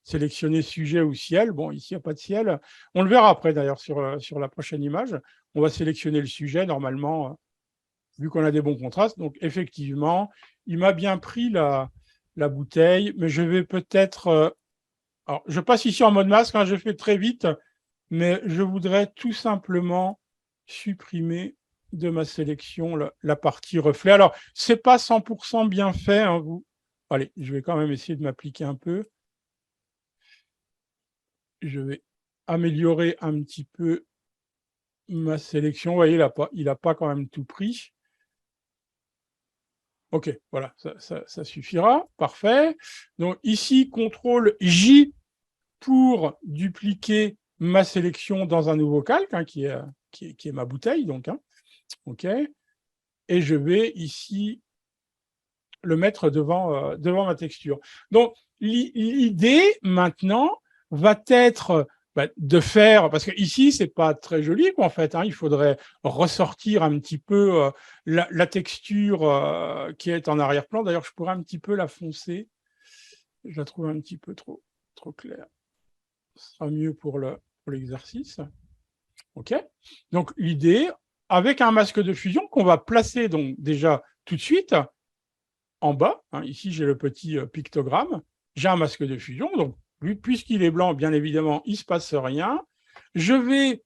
sélectionner sujet ou ciel. Bon, ici, il n'y a pas de ciel. On le verra après, d'ailleurs, sur la prochaine image. On va sélectionner le sujet, normalement, vu qu'on a des bons contrastes. Donc, effectivement, il m'a bien pris la bouteille, mais je vais peut-être... alors, je passe ici en mode masque, je fais très vite, mais je voudrais tout simplement supprimer de ma sélection la partie reflet. Alors, ce n'est pas 100% bien fait. Allez, je vais quand même essayer de m'appliquer un peu. Je vais améliorer un petit peu ma sélection. Vous voyez, il n'a pas quand même tout pris. OK, voilà, ça suffira. Parfait. Donc ici, CTRL J pour dupliquer ma sélection dans un nouveau calque, qui est ma bouteille. Donc, OK. Et je vais ici le mettre devant ma texture. Donc, l'idée maintenant va être de faire, parce que ici, c'est pas très joli, en fait. Il faudrait ressortir un petit peu la texture qui est en arrière-plan. D'ailleurs, je pourrais un petit peu la foncer. Je la trouve un petit peu trop claire. Ce sera mieux pour l'exercice. OK. Donc, l'idée, avec un masque de fusion qu'on va placer donc déjà tout de suite en bas, ici j'ai le petit pictogramme, j'ai un masque de fusion, donc puisqu'il est blanc, bien évidemment, il ne se passe rien. Je vais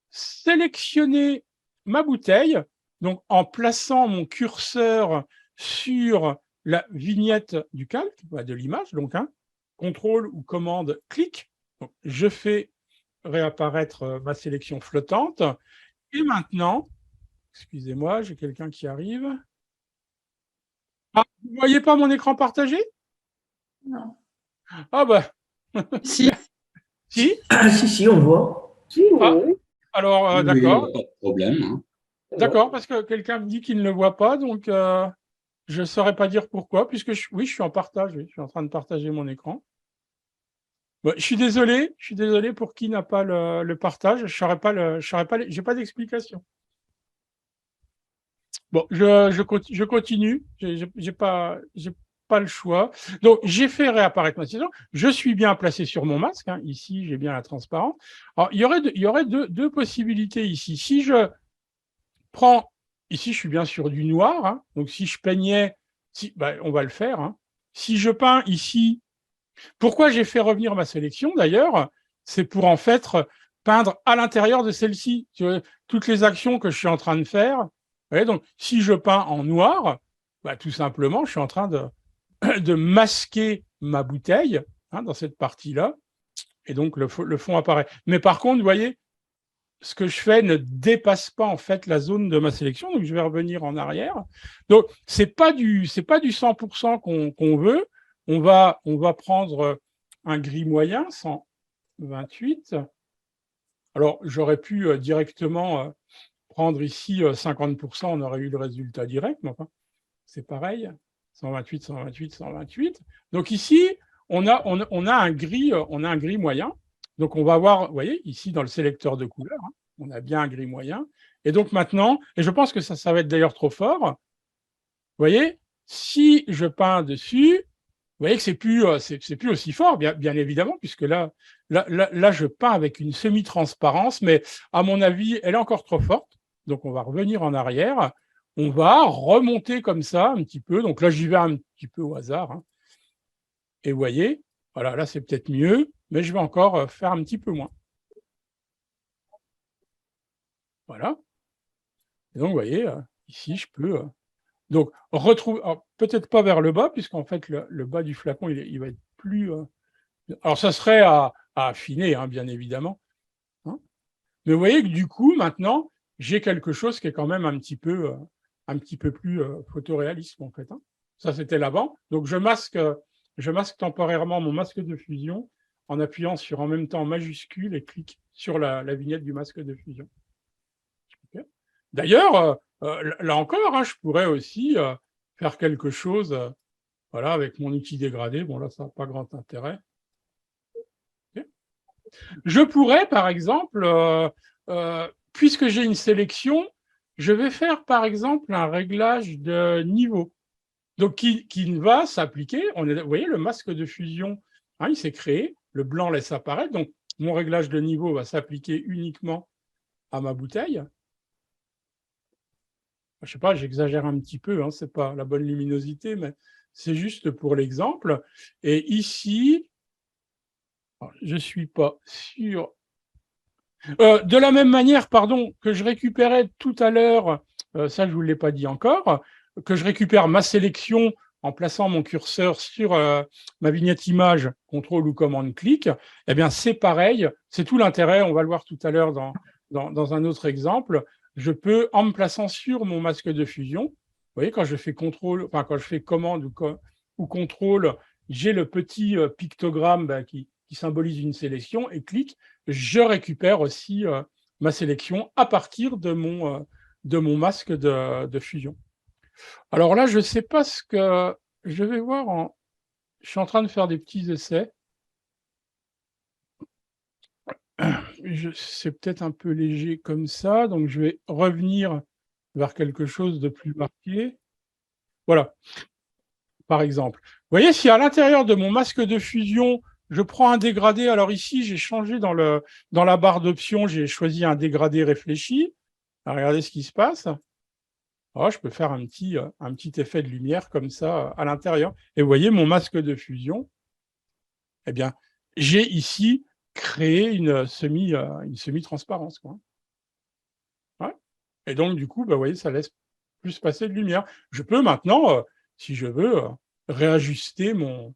sélectionner ma bouteille, donc en plaçant mon curseur sur la vignette du calque, de l'image, donc contrôle ou commande, clic, donc, je fais réapparaître ma sélection flottante, et maintenant, excusez-moi, j'ai quelqu'un qui arrive. Ah, vous ne voyez pas mon écran partagé? Non. Ah bah, Si. si. Si, on voit. Si, Ah, oui. alors, Oui, d'accord. pas de problème. D'accord, parce que quelqu'un me dit qu'il ne le voit pas, donc je ne saurais pas dire pourquoi, puisque oui, je suis en partage, oui, je suis en train de partager mon écran. Bon, je suis désolé pour qui n'a pas le partage, j'ai pas d'explication. Bon, je continue, j'ai pas le choix. Donc, j'ai fait réapparaître ma saison. Je suis bien placé sur mon masque. Ici, j'ai bien la transparence. Alors, il y aurait deux possibilités ici. Si je prends, ici, je suis bien sur du noir. Donc, si je peignais, on va le faire. Si je peins ici, pourquoi j'ai fait revenir ma sélection d'ailleurs, c'est pour en fait peindre à l'intérieur de celle-ci. Toutes les actions que je suis en train de faire. Donc, si je peins en noir, tout simplement, je suis en train de masquer ma bouteille dans cette partie-là, et donc le fond apparaît. Mais par contre, vous voyez, ce que je fais ne dépasse pas en fait la zone de ma sélection, donc je vais revenir en arrière. Donc, c'est pas du 100% qu'on veut. On va prendre un gris moyen, 128. Alors, j'aurais pu directement prendre ici 50%, on aurait eu le résultat direct, mais enfin, c'est pareil. 128, 128, 128. Donc ici, on a un gris moyen. Donc on va voir, vous voyez, ici dans le sélecteur de couleurs, on a bien un gris moyen. Et donc maintenant, et je pense que ça va être d'ailleurs trop fort, vous voyez, si je peins dessus, Vous voyez que c'est plus aussi fort, bien évidemment, puisque là, je peins avec une semi-transparence, mais à mon avis, elle est encore trop forte. Donc, on va revenir en arrière. On va remonter comme ça un petit peu. Donc là, j'y vais un petit peu au hasard, hein. Et vous voyez, voilà, là, c'est peut-être mieux, mais je vais encore faire un petit peu moins. Voilà. Et donc, vous voyez, ici, je peux donc retrouver, peut-être pas vers le bas, puisqu'en fait, le bas du flacon, il va être plus... alors, ça serait à affiner, hein, bien évidemment. Hein. Mais vous voyez que du coup, maintenant, j'ai quelque chose qui est quand même un petit peu plus photoréaliste, en fait. Hein. Ça, c'était l'avant. Donc, je masque temporairement mon masque de fusion en appuyant sur en même temps majuscule et clique sur la vignette du masque de fusion. Okay. D'ailleurs, là encore, hein, je pourrais aussi faire quelque chose voilà, avec mon outil dégradé. Bon, là, ça n'a pas grand intérêt. Okay. Je pourrais, par exemple, puisque j'ai une sélection, je vais faire, par exemple, un réglage de niveau. Donc, qui va s'appliquer. Vous voyez, le masque de fusion, hein, il s'est créé. Le blanc laisse apparaître. Donc, mon réglage de niveau va s'appliquer uniquement à ma bouteille. Je ne sais pas, j'exagère un petit peu, hein, ce n'est pas la bonne luminosité, mais c'est juste pour l'exemple. Et ici, je ne suis pas sûr. De la même manière, pardon, que je récupérais tout à l'heure, ça je ne vous l'ai pas dit encore, que je récupère ma sélection en plaçant mon curseur sur ma vignette image, CTRL ou commande clic, eh bien c'est pareil, c'est tout l'intérêt, on va le voir tout à l'heure dans un autre exemple. Je peux, en me plaçant sur mon masque de fusion, vous voyez, quand je fais quand je fais commande ou contrôle, j'ai le petit pictogramme qui symbolise une sélection et clic, je récupère aussi ma sélection à partir de mon masque de fusion. Alors là, je ne sais pas ce que je vais voir. Je suis en train de faire des petits essais. C'est peut-être un peu léger comme ça, donc je vais revenir vers quelque chose de plus marqué. Voilà, par exemple. Vous voyez, si à l'intérieur de mon masque de fusion, je prends un dégradé, alors ici, j'ai changé dans la barre d'options, j'ai choisi un dégradé réfléchi. Alors, regardez ce qui se passe. Oh, je peux faire un petit effet de lumière comme ça à l'intérieur. Et vous voyez, mon masque de fusion, eh bien, j'ai ici créé une semi-transparence. Ouais. Et donc, du coup, bah, vous voyez, ça laisse plus passer de lumière. Je peux maintenant, si je veux, réajuster mon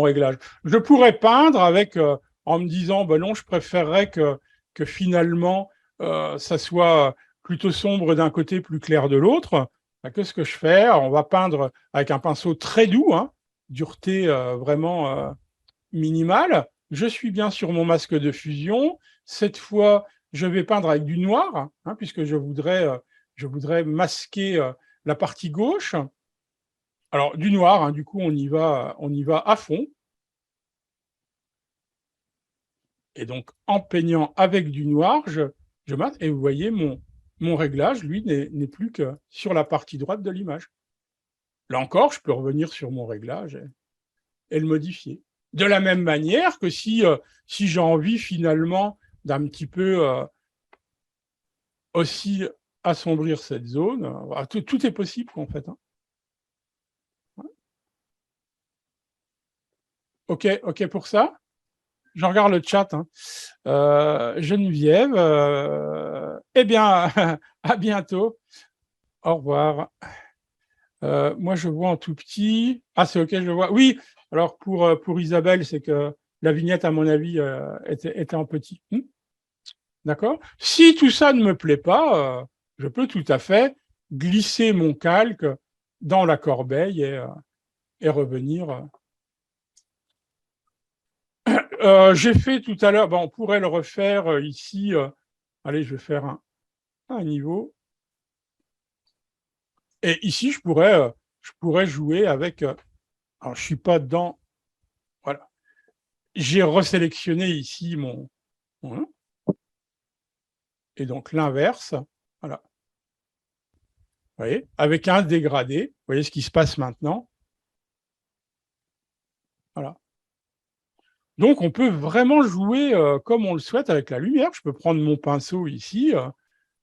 réglage. Je pourrais peindre avec, en me disant, bah non, je préférerais que finalement, ça soit plutôt sombre d'un côté, plus clair de l'autre. Bah, qu'est-ce que je fais? Alors, on va peindre avec un pinceau très doux, hein, dureté vraiment minimale. Je suis bien sur mon masque de fusion. Cette fois, je vais peindre avec du noir, hein, puisque je voudrais masquer la partie gauche. Alors, du noir, hein, du coup, on y va à fond. Et donc, en peignant avec du noir, je masque, et vous voyez, mon réglage, lui, n'est plus que sur la partie droite de l'image. Là encore, je peux revenir sur mon réglage et le modifier. De la même manière que si j'ai envie, finalement, d'un petit peu aussi assombrir cette zone, tout est possible, en fait. Hein. OK pour ça? Je regarde le chat. Hein. Geneviève, eh bien, à bientôt. Au revoir. Moi, je vois en tout petit. Ah, c'est OK, je vois. Oui, alors pour Isabelle, c'est que la vignette, à mon avis, était en petit. D'accord? Si tout ça ne me plaît pas, je peux tout à fait glisser mon calque dans la corbeille et revenir. J'ai fait tout à l'heure, on pourrait le refaire ici. Allez, je vais faire un niveau. Et ici, je pourrais jouer avec... alors, je ne suis pas dans... Voilà. J'ai resélectionné ici mon... Et donc, l'inverse. Voilà. Vous voyez, avec un dégradé. Vous voyez ce qui se passe maintenant. Donc, on peut vraiment jouer comme on le souhaite avec la lumière. Je peux prendre mon pinceau ici,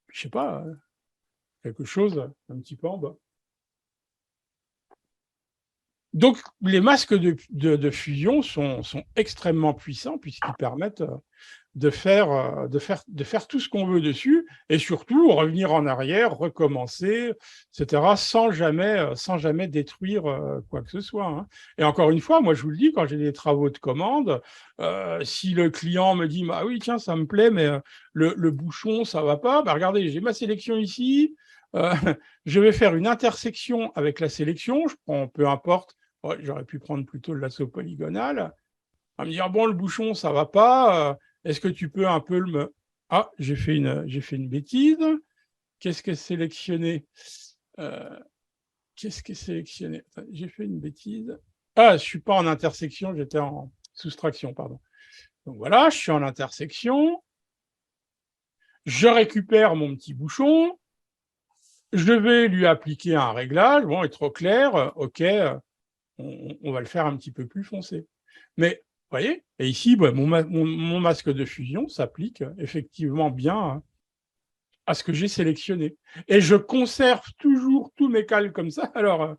je sais pas, quelque chose un petit peu en bas. Donc, les masques de fusion sont extrêmement puissants puisqu'ils permettent de faire tout ce qu'on veut dessus et surtout revenir en arrière, recommencer, etc., sans jamais détruire quoi que ce soit. Hein. Et encore une fois, moi, je vous le dis, quand j'ai des travaux de commande, si le client me dit, bah oui, tiens, ça me plaît, mais le bouchon, ça va pas, bah regardez, j'ai ma sélection ici, euh, je vais faire une intersection avec la sélection, je prends peu importe, j'aurais pu prendre plutôt le lasso polygonal, à me dire, bon, le bouchon, ça va pas, est-ce que tu peux un peu me... Ah, j'ai fait une bêtise. Qu'est-ce que sélectionner Qu'est-ce que sélectionner J'ai fait une bêtise. Ah, je ne suis pas en intersection, j'étais en soustraction, pardon. Donc voilà, je suis en intersection. Je récupère mon petit bouchon. Je vais lui appliquer un réglage. Bon, il est trop clair. OK, on va le faire un petit peu plus foncé. Mais, vous voyez, et ici, bah, mon masque de fusion s'applique effectivement bien à ce que j'ai sélectionné. Et je conserve toujours tous mes calques comme ça. Alors,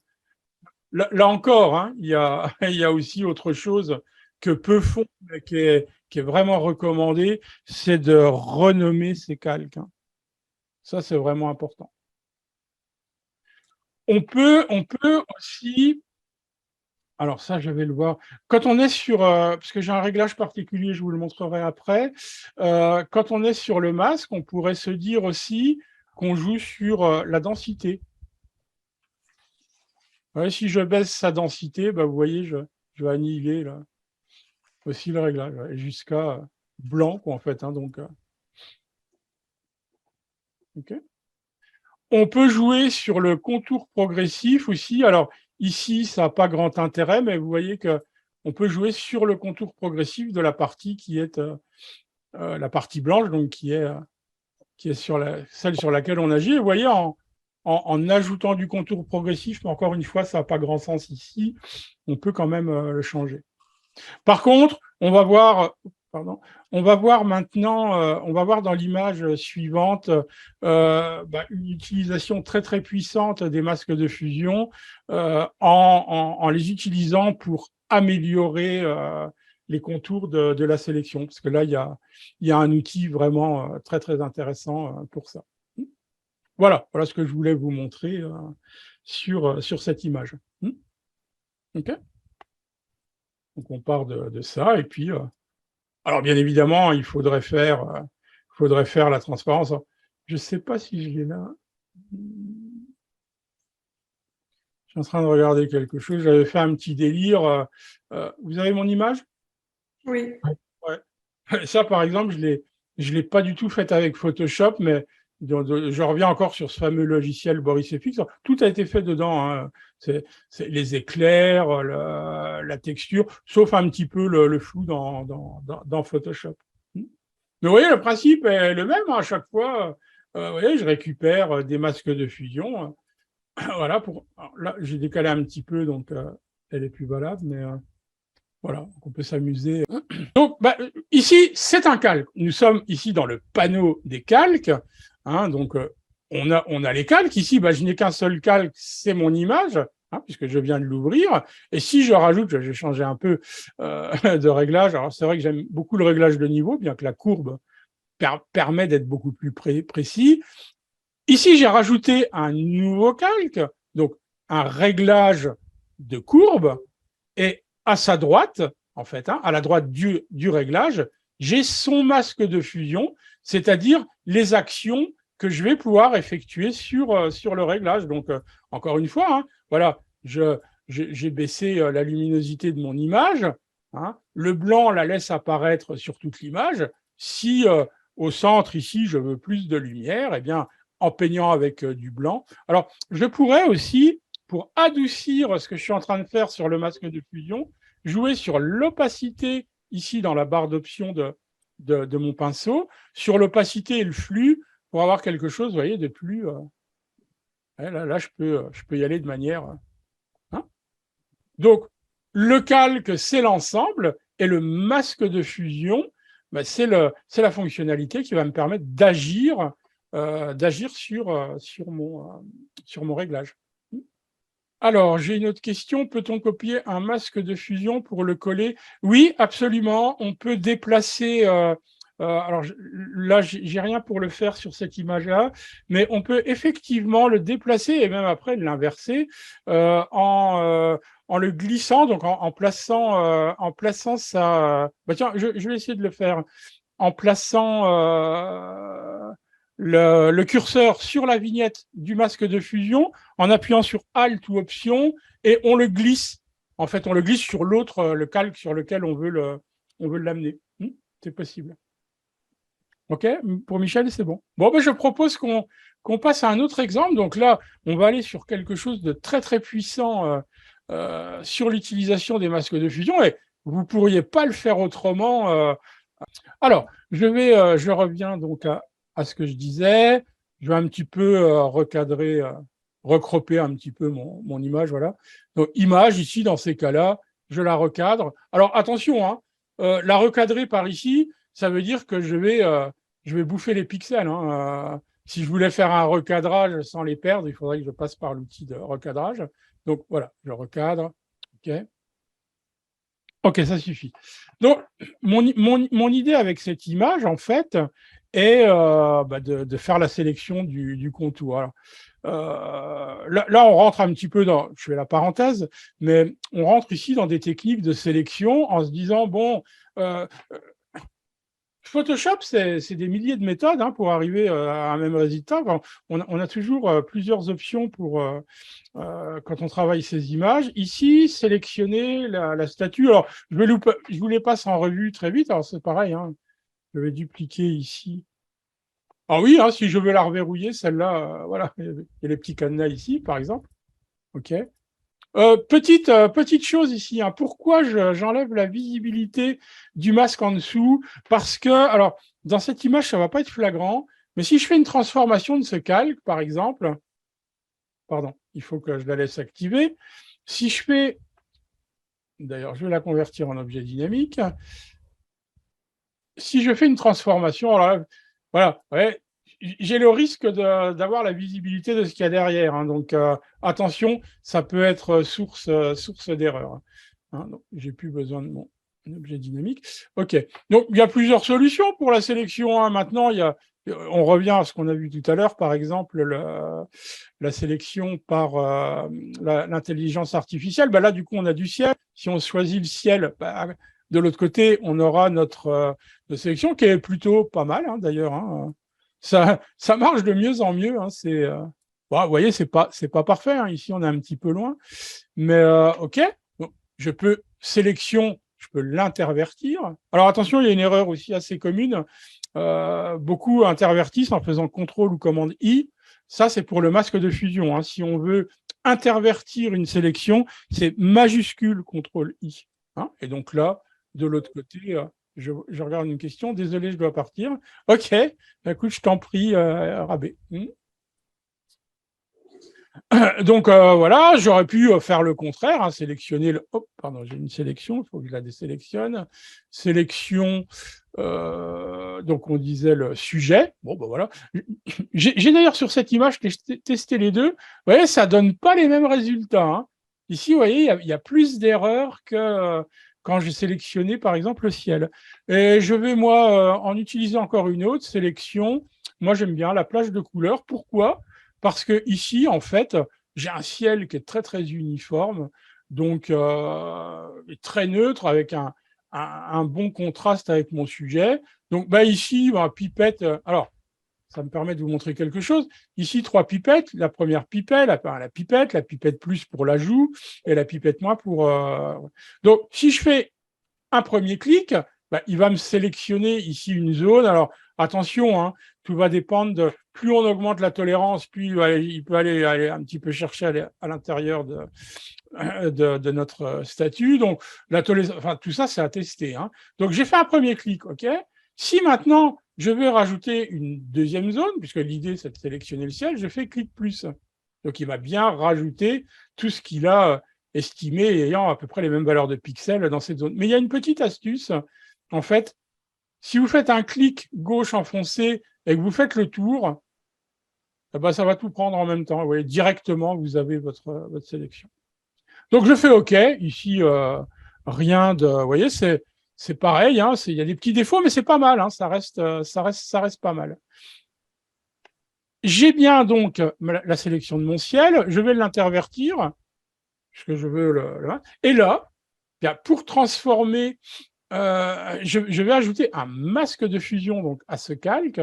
là encore, hein, il y a aussi autre chose que peu font, mais qui est vraiment recommandé, c'est de renommer ces calques. Hein. Ça, c'est vraiment important. On peut aussi... Alors ça, je vais le voir. Quand on est sur, parce que j'ai un réglage particulier, je vous le montrerai après. Quand on est sur le masque, on pourrait se dire aussi qu'on joue sur la densité. Ouais, si je baisse sa densité, bah, vous voyez, je vais annihiler là, aussi le réglage, jusqu'à blanc, quoi, en fait. Hein, donc, okay. On peut jouer sur le contour progressif aussi. Alors, ici, ça n'a pas grand intérêt, mais vous voyez qu'on peut jouer sur le contour progressif de la partie qui est la partie blanche, donc qui est celle sur laquelle on agit. Et vous voyez, en ajoutant du contour progressif, mais encore une fois, ça n'a pas grand sens ici, on peut quand même le changer. Par contre, on va voir maintenant, on va voir dans l'image suivante une utilisation très très puissante des masques de fusion en les utilisant pour améliorer les contours de la sélection, parce que là, il y a un outil vraiment très très intéressant pour ça. Voilà ce que je voulais vous montrer sur cette image. OK. Donc on part de ça, et puis alors, bien évidemment, il faudrait faire la transparence. Je ne sais pas si je l'ai là. Je suis en train de regarder quelque chose. J'avais fait un petit délire. Vous avez mon image? Oui. Ouais. Ça, par exemple, je l'ai pas du tout fait avec Photoshop, mais je reviens encore sur ce fameux logiciel Boris FX. Tout a été fait dedans. Hein. C'est les éclairs, la texture, sauf un petit peu le flou dans Photoshop. Mais vous voyez, le principe est le même. Hein, à chaque fois, vous voyez, je récupère des masques de fusion. Voilà. Là, j'ai décalé un petit peu, donc elle est plus valable, mais voilà, donc on peut s'amuser. Donc, ici, c'est un calque. Nous sommes ici dans le panneau des calques. Hein, donc, on a les calques. Ici, je n'ai qu'un seul calque, c'est mon image, hein, puisque je viens de l'ouvrir. Et si je rajoute, j'ai changé un peu de réglage. Alors, c'est vrai que j'aime beaucoup le réglage de niveau, bien que la courbe permet d'être beaucoup plus précis. Ici, j'ai rajouté un nouveau calque, donc un réglage de courbe. Et à sa droite, en fait, hein, à la droite du réglage, j'ai son masque de fusion, c'est-à-dire les actions que je vais pouvoir effectuer sur le réglage. Donc, encore une fois, hein, voilà, j'ai baissé la luminosité de mon image. Hein, le blanc la laisse apparaître sur toute l'image. Si au centre, ici, je veux plus de lumière, eh bien, en peignant avec du blanc. Alors, je pourrais aussi, pour adoucir ce que je suis en train de faire sur le masque de fusion, jouer sur l'opacité ici dans la barre d'options de mon pinceau, sur l'opacité et le flux pour avoir quelque chose, vous voyez, de plus... là, je peux y aller de manière... Hein. Donc, le calque, c'est l'ensemble, Et le masque de fusion, ben, c'est la fonctionnalité qui va me permettre d'agir sur mon réglage. Alors, j'ai une autre question. Peut-on copier un masque de fusion pour le coller? Oui, absolument. On peut déplacer. Alors là, j'ai rien pour le faire sur cette image-là, mais on peut effectivement le déplacer et même après l'inverser en le glissant, donc en plaçant ça. Bah tiens, je vais essayer de le faire en plaçant le curseur sur la vignette du masque de fusion, en appuyant sur Alt ou Option, et on le glisse. En fait, on le glisse sur l'autre, le calque sur lequel on veut l'amener. C'est possible. OK, pour Michel, c'est bon. Bon, ben, je propose qu'on passe à un autre exemple. Donc là, on va aller sur quelque chose de très, très puissant sur l'utilisation des masques de fusion, et vous ne pourriez pas le faire autrement. Alors, je reviens donc à ce que je disais. Je vais un petit peu recadrer, recroper un petit peu mon image. Voilà. Donc, image, ici, dans ces cas-là, je la recadre. Alors, attention, hein, la recadrer par ici, ça veut dire que je vais bouffer les pixels. Hein. Si je voulais faire un recadrage sans les perdre, il faudrait que je passe par l'outil de recadrage. Donc, voilà, je recadre. OK. OK, ça suffit. Donc, mon idée avec cette image, en fait, est de faire la sélection du contour. Alors, là, on rentre un petit peu je fais la parenthèse, mais on rentre ici dans des techniques de sélection en se disant, bon, Photoshop, c'est des milliers de méthodes pour arriver à un même résultat. Enfin, on a toujours plusieurs options pour quand on travaille ces images. Ici, sélectionner la statue. Alors, je vous les passe en revue très vite. Alors, c'est pareil. Je vais dupliquer ici. Ah oui, si je veux la reverrouiller, celle-là, voilà, il y a les petits cadenas ici, par exemple. OK. Petite chose ici, pourquoi j'enlève la visibilité du masque en dessous? Parce que, alors, dans cette image, ça ne va pas être flagrant, mais si je fais une transformation de ce calque, par exemple, pardon, il faut que je la laisse activer. Si je fais, d'ailleurs, je vais la convertir en objet dynamique. Si je fais une transformation, alors là, voilà, ouais, j'ai le risque d'avoir la visibilité de ce qu'il y a derrière. Donc, attention, ça peut être source d'erreur. Donc, j'ai plus besoin de mon objet dynamique. OK. Donc, il y a plusieurs solutions pour la sélection. Maintenant, on revient à ce qu'on a vu tout à l'heure, par exemple, la sélection par l'intelligence artificielle. Là, du coup, on a du ciel. Si on choisit le ciel, de l'autre côté, on aura notre sélection qui est plutôt pas mal, d'ailleurs. Ça marche de mieux en mieux. Vous voyez, c'est pas parfait. Ici, on est un petit peu loin. Mais OK. Donc, je peux je peux l'intervertir. Alors, attention, il y a une erreur aussi assez commune. Beaucoup intervertissent en faisant CTRL ou commande I. Ça, c'est pour le masque de fusion. Si on veut intervertir une sélection, c'est majuscule CTRL I. Et donc là, de l'autre côté, je regarde une question. Désolé, je dois partir. OK. Écoute, je t'en prie, Rabé. Donc voilà, j'aurais pu faire le contraire, sélectionner le. Oh, pardon, j'ai une sélection, il faut que je la désélectionne. Sélection, donc on disait le sujet. Bon, ben voilà. J'ai d'ailleurs sur cette image testé les deux. Vous voyez, ça donne pas les mêmes résultats. Ici, vous voyez, il y a plus d'erreurs que quand j'ai sélectionné, par exemple, le ciel. Et je vais, moi, en utiliser encore une autre sélection. Moi, j'aime bien la plage de couleurs. Pourquoi ? Parce que ici, en fait, j'ai un ciel qui est très, très uniforme, donc très neutre, avec un bon contraste avec mon sujet. Donc, ici, pipette. Alors, ça me permet de vous montrer quelque chose. Ici, 3 pipettes. La première pipette, la pipette plus pour la joue, et la pipette moins pour. Donc, si je fais un premier clic, il va me sélectionner ici une zone. Alors, attention, tout va dépendre de plus on augmente la tolérance, plus il peut aller un petit peu chercher à l'intérieur de notre statut. Donc, tout ça, c'est à tester. Donc, j'ai fait un premier clic, OK. Si maintenant, je veux rajouter une deuxième zone, puisque l'idée, c'est de sélectionner le ciel, je fais clic plus. Donc, il va bien rajouter tout ce qu'il a estimés ayant à peu près les mêmes valeurs de pixels dans cette zone. Mais il y a une petite astuce. En fait, si vous faites un clic gauche enfoncé et que vous faites le tour, eh ben, ça va tout prendre en même temps. Vous voyez, directement, vous avez votre sélection. Donc, je fais OK. Ici, rien de... Vous voyez, c'est pareil. Hein, il y a des petits défauts, mais c'est pas mal. Hein, ça reste pas mal. J'ai bien donc la sélection de mon ciel. Je vais l'intervertir, puisque je veux et là, pour transformer, je vais ajouter un masque de fusion donc, à ce calque,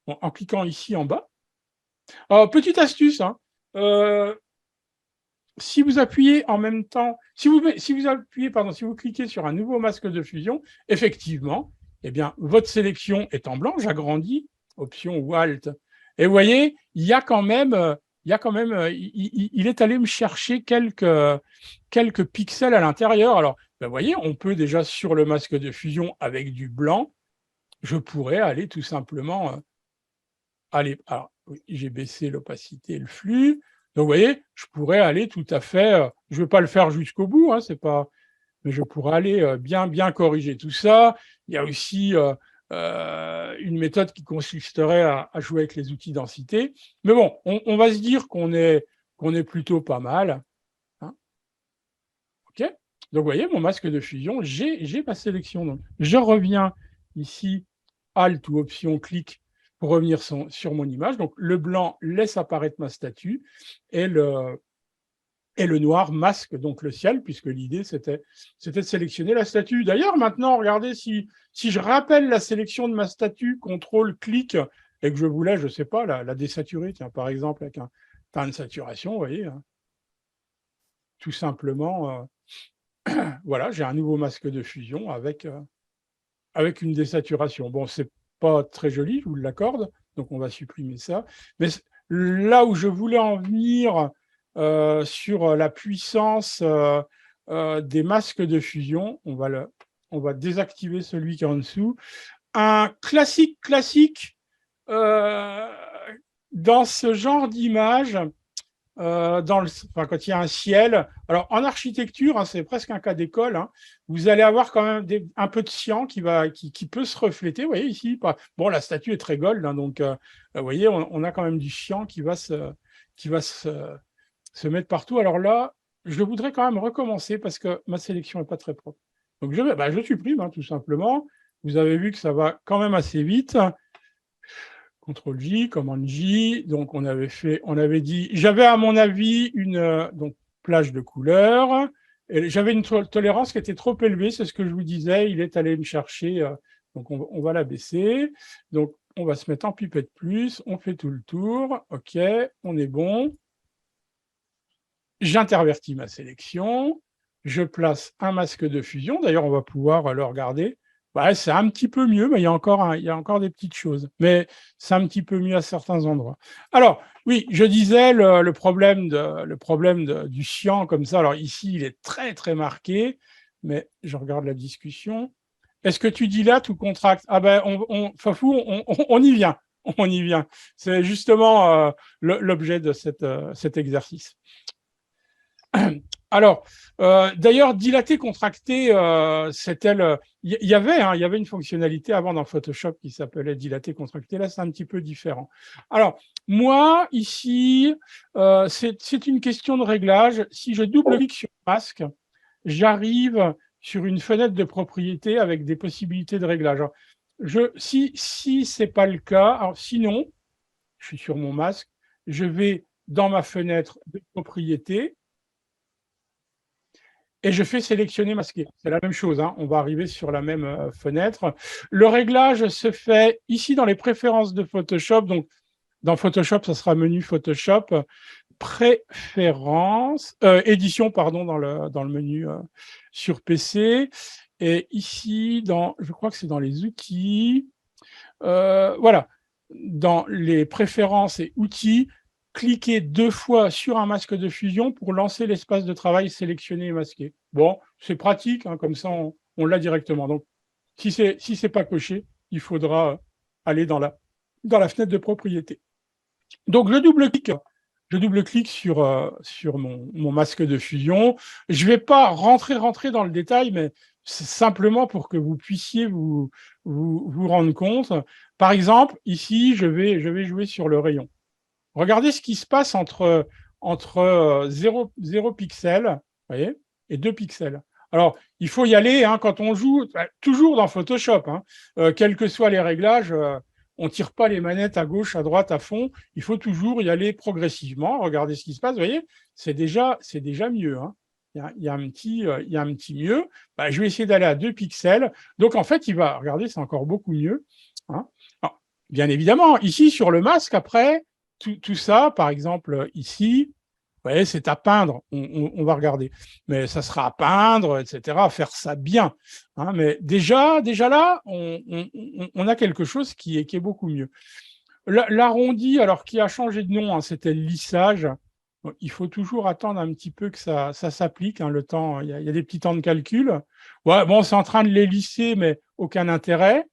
en cliquant ici en bas. Alors, petite astuce, hein, si vous appuyez en même temps, si vous cliquez sur un nouveau masque de fusion, effectivement, eh bien, votre sélection est en blanc, j'agrandis, option ou Alt. Et vous voyez, il est allé me chercher quelques pixels à l'intérieur. Alors, vous voyez, on peut déjà sur le masque de fusion avec du blanc, je pourrais aller tout simplement alors, oui, j'ai baissé l'opacité et le flux. Donc, vous voyez, je pourrais aller tout à fait, je ne vais pas le faire jusqu'au bout, hein, mais je pourrais aller bien corriger tout ça. Il y a aussi une méthode qui consisterait à jouer avec les outils densité. Mais bon, on va se dire qu'on est plutôt pas mal. Hein. OK. Donc, vous voyez, mon masque de fusion, j'ai ma sélection. Donc, je reviens ici, Alt ou Option, clic, pour revenir sur mon image. Donc, le blanc laisse apparaître ma statue et le noir masque donc le ciel, puisque l'idée, c'était de sélectionner la statue. D'ailleurs, maintenant, regardez, si je rappelle la sélection de ma statue, CTRL-clic, et que je voulais, je ne sais pas, la désaturer, tiens, par exemple, avec un teint de saturation, vous voyez, hein, tout simplement, voilà, j'ai un nouveau masque de fusion avec une désaturation. Bon, c'est pas très joli, je vous l'accorde, donc on va supprimer ça. Mais là où je voulais en venir sur la puissance des masques de fusion, on va désactiver celui qui est en dessous. Un classique dans ce genre d'image, quand il y a un ciel. Alors, en architecture, hein, c'est presque un cas d'école, hein, vous allez avoir quand même un peu de cyan qui peut se refléter. Vous voyez ici, bon, la statue est très gold, hein, donc vous voyez, on a quand même du cyan qui va se mettre partout. Alors là, je voudrais quand même recommencer parce que ma sélection n'est pas très propre. Donc, je supprime, hein, tout simplement. Vous avez vu que ça va quand même assez vite. CTRL-J, commande J, donc on avait dit, j'avais à mon avis une plage de couleurs, et j'avais une tolérance qui était trop élevée, c'est ce que je vous disais, il est allé me chercher, donc on va la baisser, donc on va se mettre en pipette plus, on fait tout le tour, ok, on est bon, j'intervertis ma sélection, je place un masque de fusion, d'ailleurs on va pouvoir le regarder. Ouais, c'est un petit peu mieux, mais il y a encore des petites choses. Mais c'est un petit peu mieux à certains endroits. Alors, oui, je disais le problème du cyan comme ça. Alors ici, il est très, très marqué, mais je regarde la discussion. Est-ce que tu dis là, tout contracte? Ah ben, Fafou, on y vient. On y vient. C'est justement l'objet de cet exercice. Alors, d'ailleurs, dilater, contracter, il y avait une fonctionnalité avant dans Photoshop qui s'appelait dilater, contracter. Là, c'est un petit peu différent. Alors, moi, ici, c'est une question de réglage. Si je double-clique sur masque, j'arrive sur une fenêtre de propriété avec des possibilités de réglage. Alors, si ce n'est pas le cas, alors sinon, je suis sur mon masque, je vais dans ma fenêtre de propriété, et je fais sélectionner masquer. C'est la même chose, hein, on va arriver sur la même fenêtre. Le réglage se fait ici dans les préférences de Photoshop. Donc, dans Photoshop, ça sera menu Photoshop, préférences, édition, pardon, dans le menu sur PC. Et ici, je crois que c'est dans les outils. Voilà, dans les préférences et outils, cliquez 2 fois sur un masque de fusion pour lancer l'espace de travail sélectionné et masqué. Bon, c'est pratique, hein, comme ça on l'a directement. Donc, si c'est pas coché, il faudra aller dans la fenêtre de propriété. Donc, je double-clique je double-clique sur mon masque de fusion. Je ne vais pas rentrer dans le détail, mais c'est simplement pour que vous puissiez vous rendre compte. Par exemple, ici, je vais jouer sur le rayon. Regardez ce qui se passe entre 0 pixels, voyez, et 2 pixels. Alors, il faut y aller quand on joue, toujours dans Photoshop, quels que soient les réglages, on ne tire pas les manettes à gauche, à droite, à fond. Il faut toujours y aller progressivement. Regardez ce qui se passe, vous voyez, c'est déjà mieux. Il y a un petit mieux. Je vais essayer d'aller à 2 pixels. Donc, en fait, regardez, c'est encore beaucoup mieux. Alors, bien évidemment, ici, sur le masque, après, tout ça, par exemple, ici, vous voyez, c'est à peindre, on va regarder. Mais ça sera à peindre, etc., à faire ça bien. Mais déjà là, on a quelque chose qui est beaucoup mieux. L'arrondi, alors qui a changé de nom, c'était le lissage. Bon, il faut toujours attendre un petit peu que ça s'applique, le temps. Il y a des petits temps de calcul. Ouais, bon, c'est en train de les lisser, mais aucun intérêt.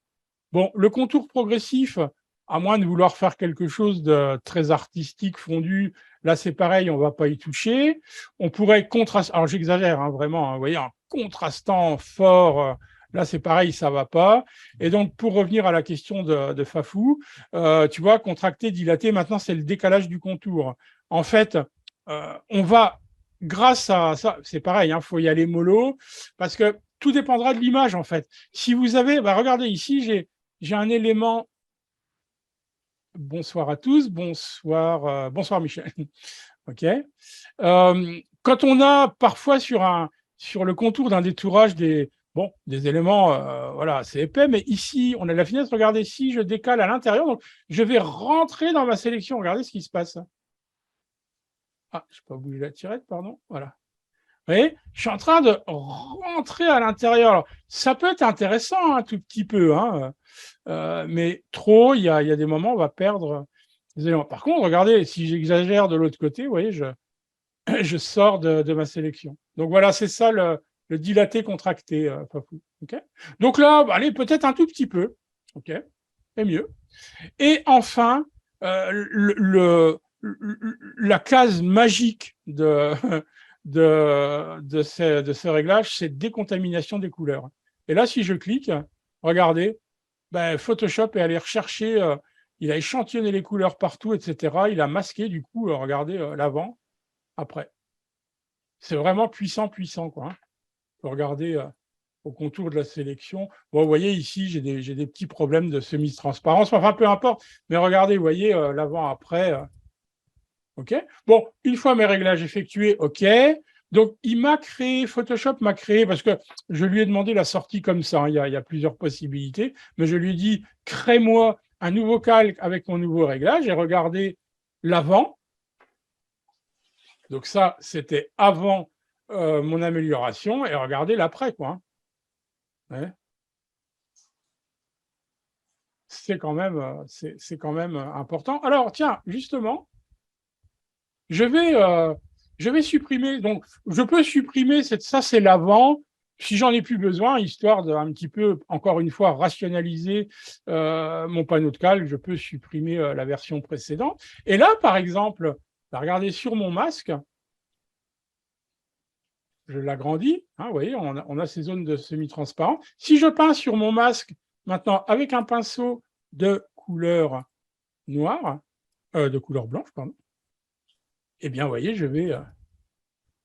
Bon, le contour progressif, à moins de vouloir faire quelque chose de très artistique, fondu, là c'est pareil, on ne va pas y toucher. On pourrait contraster, alors j'exagère vraiment, vous voyez, en contrastant fort, là c'est pareil, ça ne va pas. Et donc pour revenir à la question de Fafou, tu vois, contracter, dilater, maintenant c'est le décalage du contour. En fait, on va, grâce à ça, c'est pareil, faut y aller mollo, parce que tout dépendra de l'image en fait. Si vous avez, regardez ici, j'ai un élément. Bonsoir à tous, bonsoir Michel. OK. Quand on a parfois sur le contour d'un détourage des éléments, voilà, c'est épais, mais ici, on a la fenêtre. Regardez, si je décale à l'intérieur, donc je vais rentrer dans ma sélection. Regardez ce qui se passe. Ah, je n'ai pas bougé la tirette, pardon. Voilà. Vous voyez, je suis en train de rentrer à l'intérieur. Alors, ça peut être intéressant un tout petit peu, mais trop, il y a des moments où on va perdre des éléments. Par contre, regardez, si j'exagère de l'autre côté, vous voyez, je sors de ma sélection. Donc voilà, c'est ça le dilaté contracté, Fafou. Okay, donc là, allez, peut-être un tout petit peu, ok, et mieux. Et enfin, la case magique de ce réglage, c'est décontamination des couleurs. Et là, si je clique, regardez, Photoshop est allé rechercher, il a échantillonné les couleurs partout, etc. Il a masqué, du coup, regardez l'avant, après. C'est vraiment puissant, quoi. Regardez au contour de la sélection. Bon, vous voyez, ici, j'ai des petits problèmes de semi-transparence. Enfin, peu importe. Mais regardez, vous voyez, l'avant-après. OK. Bon, une fois mes réglages effectués, OK. Donc, Photoshop m'a créé, parce que je lui ai demandé la sortie comme ça, il y a plusieurs possibilités, mais je lui ai dit, crée-moi un nouveau calque avec mon nouveau réglage, et regardez l'avant. Donc ça, c'était avant mon amélioration, et regardez l'après, quoi. Ouais. C'est quand même important. Alors, tiens, justement, je vais supprimer, donc je peux supprimer, ça c'est l'avant, si j'en ai plus besoin, histoire d'un petit peu, encore une fois, rationaliser mon panneau de calque, je peux supprimer la version précédente. Et là, par exemple, regardez sur mon masque, je l'agrandis, vous voyez, on a ces zones de semi-transparent. Si je peins sur mon masque, maintenant, avec un pinceau de couleur noire, de couleur blanche, pardon, eh bien, vous voyez, je vais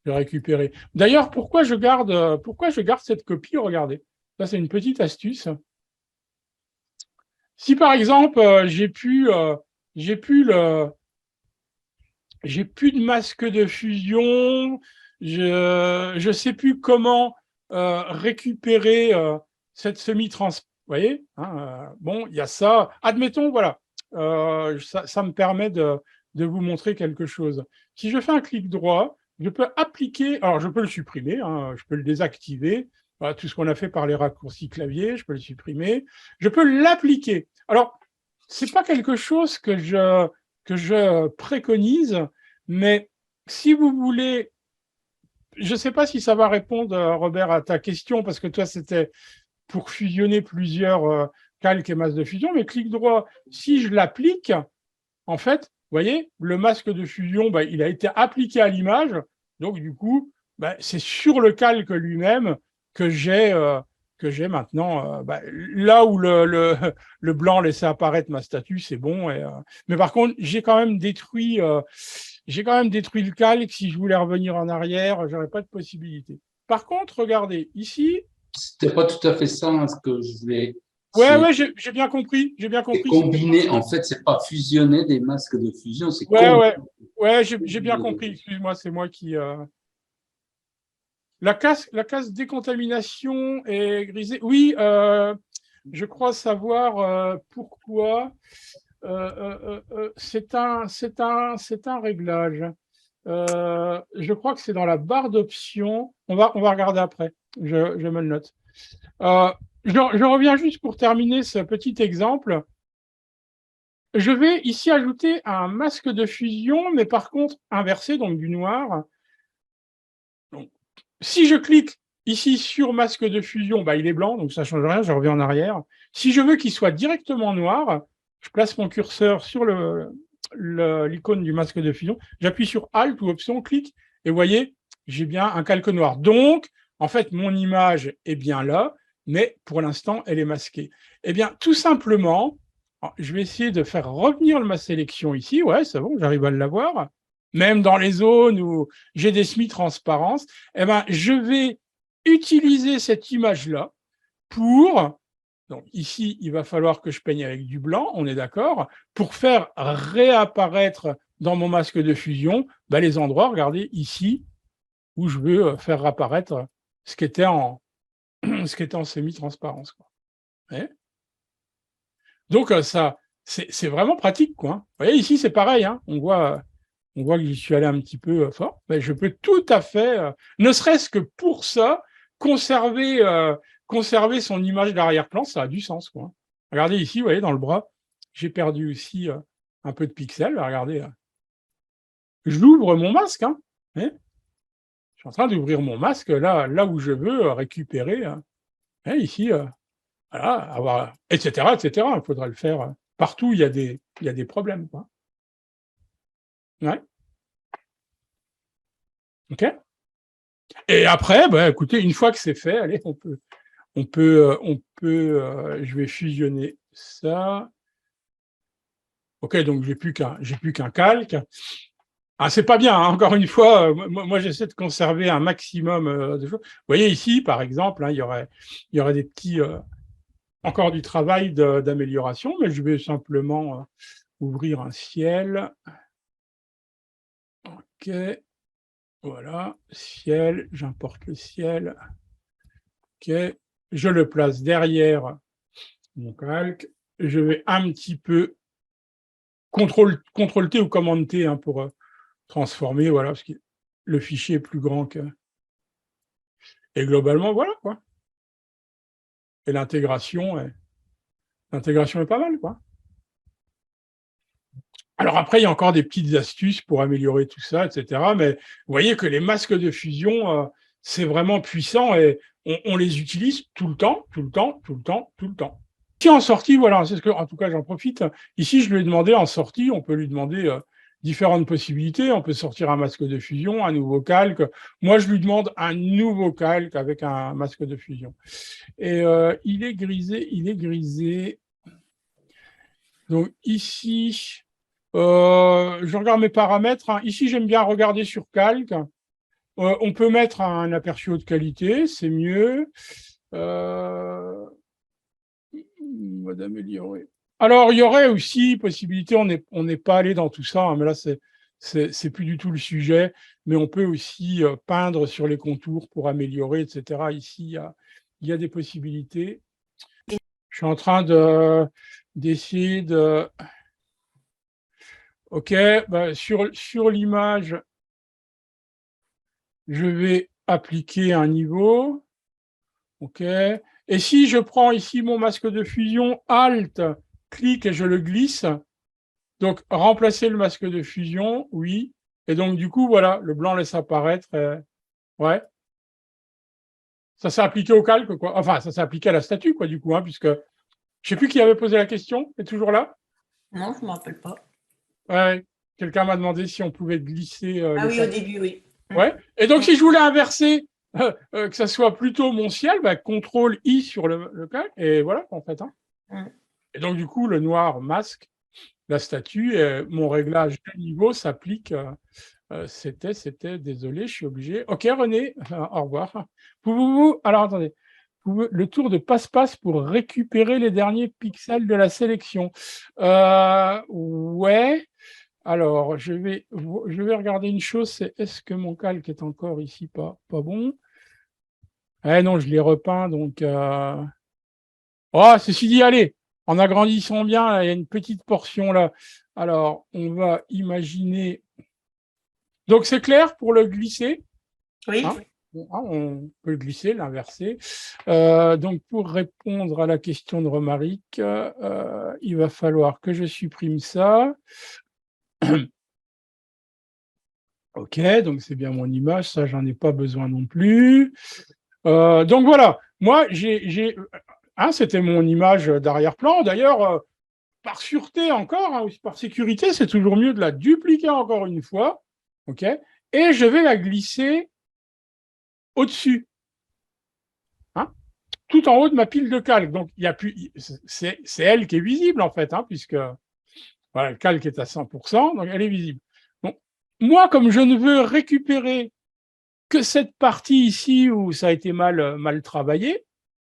récupérer. D'ailleurs, pourquoi je garde cette copie? Regardez, ça c'est une petite astuce. Si par exemple, j'ai plus de masque de fusion, je ne sais plus comment récupérer cette semi-transparence. Vous voyez, bon, il y a ça. Admettons, voilà, ça me permet de vous montrer quelque chose. Si je fais un clic droit, je peux appliquer, alors je peux le supprimer, je peux le désactiver, voilà, tout ce qu'on a fait par les raccourcis clavier, je peux le supprimer, je peux l'appliquer. Alors, ce n'est pas quelque chose que je préconise, mais si vous voulez, je ne sais pas si ça va répondre, Robert, à ta question, parce que toi, c'était pour fusionner plusieurs calques et masses de fusion, mais clic droit, si je l'applique, en fait, voyez, le masque de fusion, bah, il a été appliqué à l'image. Donc, du coup, bah, c'est sur le calque lui-même que j'ai maintenant, bah, là où le blanc laissait apparaître ma statue, c'est bon. Mais par contre, j'ai quand même détruit le calque. Si je voulais revenir en arrière, j'aurais pas de possibilité. Par contre, regardez, ici, C'était pas tout à fait ça hein, ce que je voulais. ouais, j'ai bien compris, C'est combiner, en fait, c'est pas fusionner des masques de fusion, c'est ouais, j'ai bien compris. Excuse-moi, c'est moi qui. La case décontamination est grisée. Oui, je crois savoir pourquoi. C'est un réglage. Je crois que c'est dans la barre d'options. On va regarder après. Je me le note. Je reviens juste pour terminer ce petit exemple. Je vais ici ajouter un masque de fusion, mais par contre inversé, donc du noir. Donc, si je clique ici sur masque de fusion, bah, il est blanc, donc ça ne change rien, je reviens en arrière. Si je veux qu'il soit directement noir, je place mon curseur sur l'icône du masque de fusion, j'appuie sur Alt ou Option, clic, et vous voyez, j'ai bien un calque noir. Donc, en fait, mon image est bien là, mais pour l'instant, elle est masquée. Eh bien, tout simplement, je vais essayer de faire revenir ma sélection ici. Ouais, c'est bon, j'arrive à l'avoir. Même dans les zones où j'ai des semi-transparences, eh ben, je vais utiliser cette image-là pour... Donc ici, il va falloir que je peigne avec du blanc, on est d'accord, pour faire réapparaître dans mon masque de fusion ben, les endroits, regardez, ici, où je veux faire réapparaître ce qui était en semi-transparence. Ouais. Donc, ça, c'est vraiment pratique, quoi. Vous voyez, ici, c'est pareil, hein. On voit que j'y suis allé un petit peu fort. Mais je peux tout à fait, ne serait-ce que pour ça, conserver son image d'arrière-plan, ça a du sens, quoi. Regardez ici, vous voyez, dans le bras, j'ai perdu aussi un peu de pixels. Regardez, j'ouvre mon masque, hein. Je suis en train d'ouvrir mon masque là où je veux récupérer. Ici, voilà, avoir, etc., etc. Il faudra le faire partout. Il y a des problèmes, quoi. Ouais. Ok. Et après, bah, écoutez, une fois que c'est fait, allez, je vais fusionner ça. Ok, donc j'ai plus qu'un calque. Ah, c'est pas bien, hein, encore une fois. Moi, j'essaie de conserver un maximum de choses. Vous voyez ici, par exemple, hein, il y aurait des petits encore du travail d'amélioration, mais je vais simplement ouvrir un ciel. Ok, voilà, ciel, j'importe le ciel. Ok, je le place derrière mon calque. Je vais un petit peu CTRL T ou commande T hein, pour transformer, voilà, parce que le fichier est plus grand que. Et globalement, voilà quoi. Et l'intégration est pas mal, quoi. Alors après, il y a encore des petites astuces pour améliorer tout ça, etc. Mais vous voyez que les masques de fusion, c'est vraiment puissant et on les utilise tout le temps, tout le temps, tout le temps, tout le temps. Si en sortie, voilà, c'est ce que, en tout cas, j'en profite. Ici, je lui ai demandé en sortie, on peut lui demander différentes possibilités. On peut sortir un masque de fusion, un nouveau calque. Moi, je lui demande un nouveau calque avec un masque de fusion. Et il est grisé. Donc ici, je regarde mes paramètres. Hein. Ici, j'aime bien regarder sur calque. On peut mettre un aperçu haute qualité, c'est mieux. D'améliorer. Alors, il y aurait aussi possibilité, on n'est pas allé dans tout ça, hein, mais là, c'est plus du tout le sujet, mais on peut aussi peindre sur les contours pour améliorer, etc. Ici, il y a des possibilités. Je suis en train d'essayer de... OK, bah, sur l'image, je vais appliquer un niveau. OK. Et si je prends ici mon masque de fusion, Alt, clic et je le glisse, donc remplacer le masque de fusion, oui. Et donc du coup, voilà, le blanc laisse apparaître. Ouais. Ça s'est appliqué au calque, quoi. Enfin, ça s'est appliqué à la statue, quoi, du coup, hein, puisque je sais plus qui avait posé la question. Est toujours là? Non, je ne me rappelle pas. Ouais. Quelqu'un m'a demandé si on pouvait glisser Ah les oui, au début, oui. Ouais. Et donc, si je voulais inverser, que ça soit plutôt mon ciel, bah, CTRL I sur le calque, et voilà, en fait. Hein. Mm. Et donc, du coup, le noir masque la statue, et mon réglage de niveau s'applique. C'était, désolé, je suis obligé. Ok, René, au revoir. Alors, attendez. Le tour de passe-passe pour récupérer les derniers pixels de la sélection. Ouais. Alors, je vais regarder une chose, c'est est-ce que mon calque est encore ici pas bon? Eh non, je l'ai repeint, donc... Oh, ceci dit, allez, en agrandissant bien, là, il y a une petite portion là. Alors, on va imaginer... Donc, c'est clair pour le glisser, Oui. hein? On peut le glisser, l'inverser. Donc, pour répondre à la question de Romaric, il va falloir que je supprime ça. Ok, donc c'est bien mon image, ça, j'en ai pas besoin non plus. Donc voilà, moi, c'était mon image d'arrière-plan. D'ailleurs, par sûreté encore, hein, par sécurité, c'est toujours mieux de la dupliquer encore une fois. Ok, et je vais la glisser au-dessus, hein, tout en haut de ma pile de calque. Donc, il y a plus, c'est elle qui est visible en fait, hein, puisque voilà, le calque est à 100%, donc elle est visible. Donc, moi, comme je ne veux récupérer que cette partie ici où ça a été mal travaillé,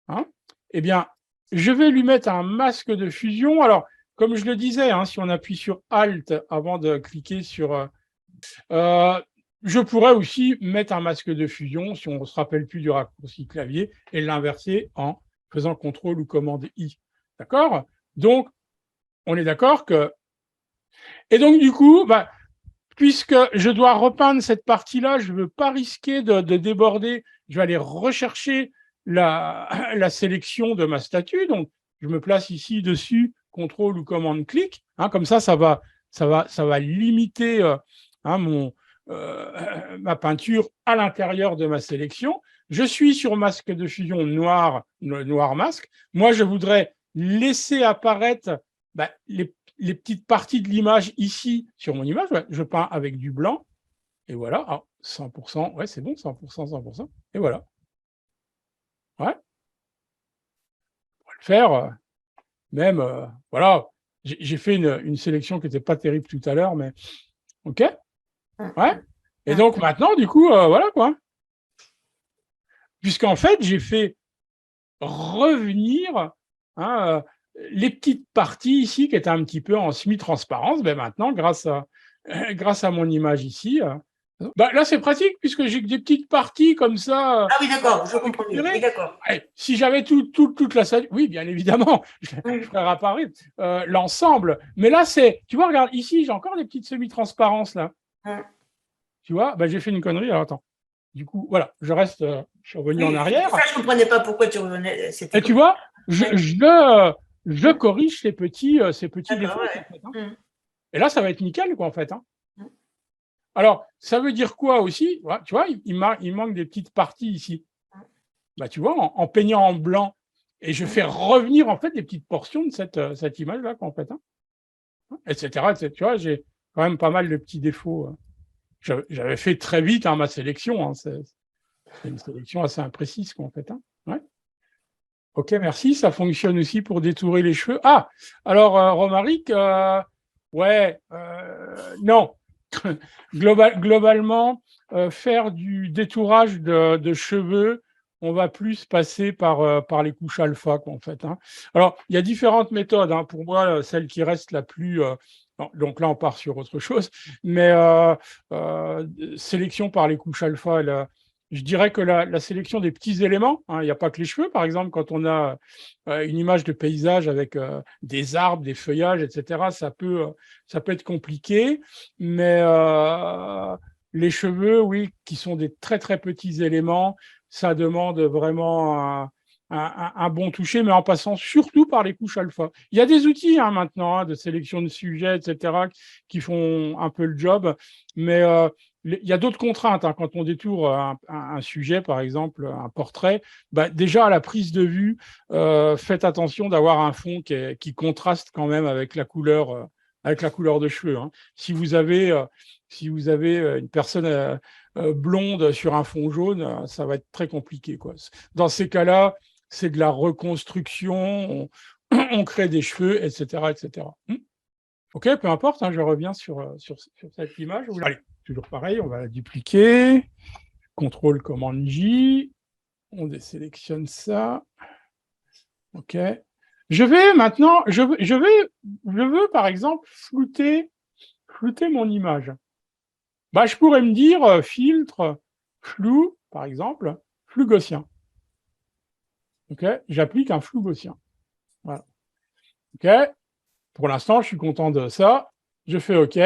hein, eh bien, je vais lui mettre un masque de fusion. Alors, comme je le disais, hein, si on appuie sur Alt avant de cliquer sur... je pourrais aussi mettre un masque de fusion, si on ne se rappelle plus du raccourci clavier, et l'inverser en faisant CTRL ou commande I. D'accord? Donc, on est d'accord que... Et donc, du coup, bah, puisque je dois repeindre cette partie-là, je ne veux pas risquer de déborder. Je vais aller rechercher la sélection de ma statue. Donc, je me place ici dessus, CTRL ou commande-clic. Hein, comme ça va limiter hein, ma peinture à l'intérieur de ma sélection. Je suis sur masque de fusion noir, le noir masque. Moi, je voudrais laisser apparaître bah, les petites parties de l'image ici sur mon image, ouais, je peins avec du blanc, et voilà, ah, 100%, ouais, c'est bon, 100%, 100%, et voilà. Ouais, on va le faire, même, voilà, j'ai fait une sélection qui n'était pas terrible tout à l'heure, mais ok, ouais. Et donc maintenant, du coup, voilà quoi. Puisqu'en fait, j'ai fait revenir hein, les petites parties ici qui étaient un petit peu en semi-transparence, ben maintenant, grâce à mon image ici, bah, là, c'est pratique puisque j'ai des petites parties comme ça. Ah oui, d'accord, je comprends mieux. Oui, d'accord. Si j'avais toute la salle, oui, bien évidemment, je ferais apparaître l'ensemble. Mais là, tu vois, regarde, ici, j'ai encore des petites semi-transparences là. Tu vois, bah, j'ai fait une connerie. Alors attends. Du coup, voilà, je suis revenu en arrière. Ça, je ne comprenais pas pourquoi tu revenais. Et tu vois, je corrige ces petits défauts. Ouais. En fait, hein. Et là, ça va être nickel, quoi, en fait. Hein. Alors, ça veut dire quoi aussi? Tu vois, il manque des petites parties ici. Bah, tu vois, en peignant en blanc, et je fais revenir, en fait, des petites portions de cette image-là, quoi, en fait. Hein. Etc., etc. Tu vois, j'ai quand même pas mal de petits défauts. J'avais fait très vite hein, ma sélection. Hein, c'est une sélection assez imprécise, quoi, en fait. Hein. Ouais. Ok, merci. Ça fonctionne aussi pour détourer les cheveux. Ah, alors, Romaric, ouais, non. Globalement, faire du détourage de cheveux, on va plus passer par les couches alpha, quoi, en fait. Hein. Alors, il y a différentes méthodes. Hein. Pour moi, celle qui reste la plus... donc là, on part sur autre chose. Mais sélection par les couches alpha, je dirais que la sélection des petits éléments, hein, il n'y a pas que les cheveux, par exemple, quand on a une image de paysage avec des arbres, des feuillages, etc., ça peut être compliqué, mais les cheveux, oui, qui sont des très très petits éléments, ça demande vraiment un bon toucher, mais en passant surtout par les couches alpha. Il y a des outils hein, maintenant hein, de sélection de sujets, etc., qui font un peu le job, mais il y a d'autres contraintes. Hein, quand on détourne un sujet, par exemple, un portrait, bah, déjà à la prise de vue, faites attention d'avoir un fond qui contraste quand même avec la couleur avec la couleur de cheveux. Hein. Si vous avez une personne blonde sur un fond jaune, ça va être très compliqué, quoi. Dans ces cas-là, c'est de la reconstruction, on crée des cheveux, etc., etc. OK, peu importe, hein, je reviens sur cette image. Allez, toujours pareil, on va la dupliquer. CTRL, commande J. On désélectionne ça. OK. Je vais maintenant, je veux par exemple flouter mon image. Bah, je pourrais me dire filtre, flou, par exemple, flou gaussien. OK, j'applique un flou gaussien. Voilà. OK. Pour l'instant, je suis content de ça. Je fais OK.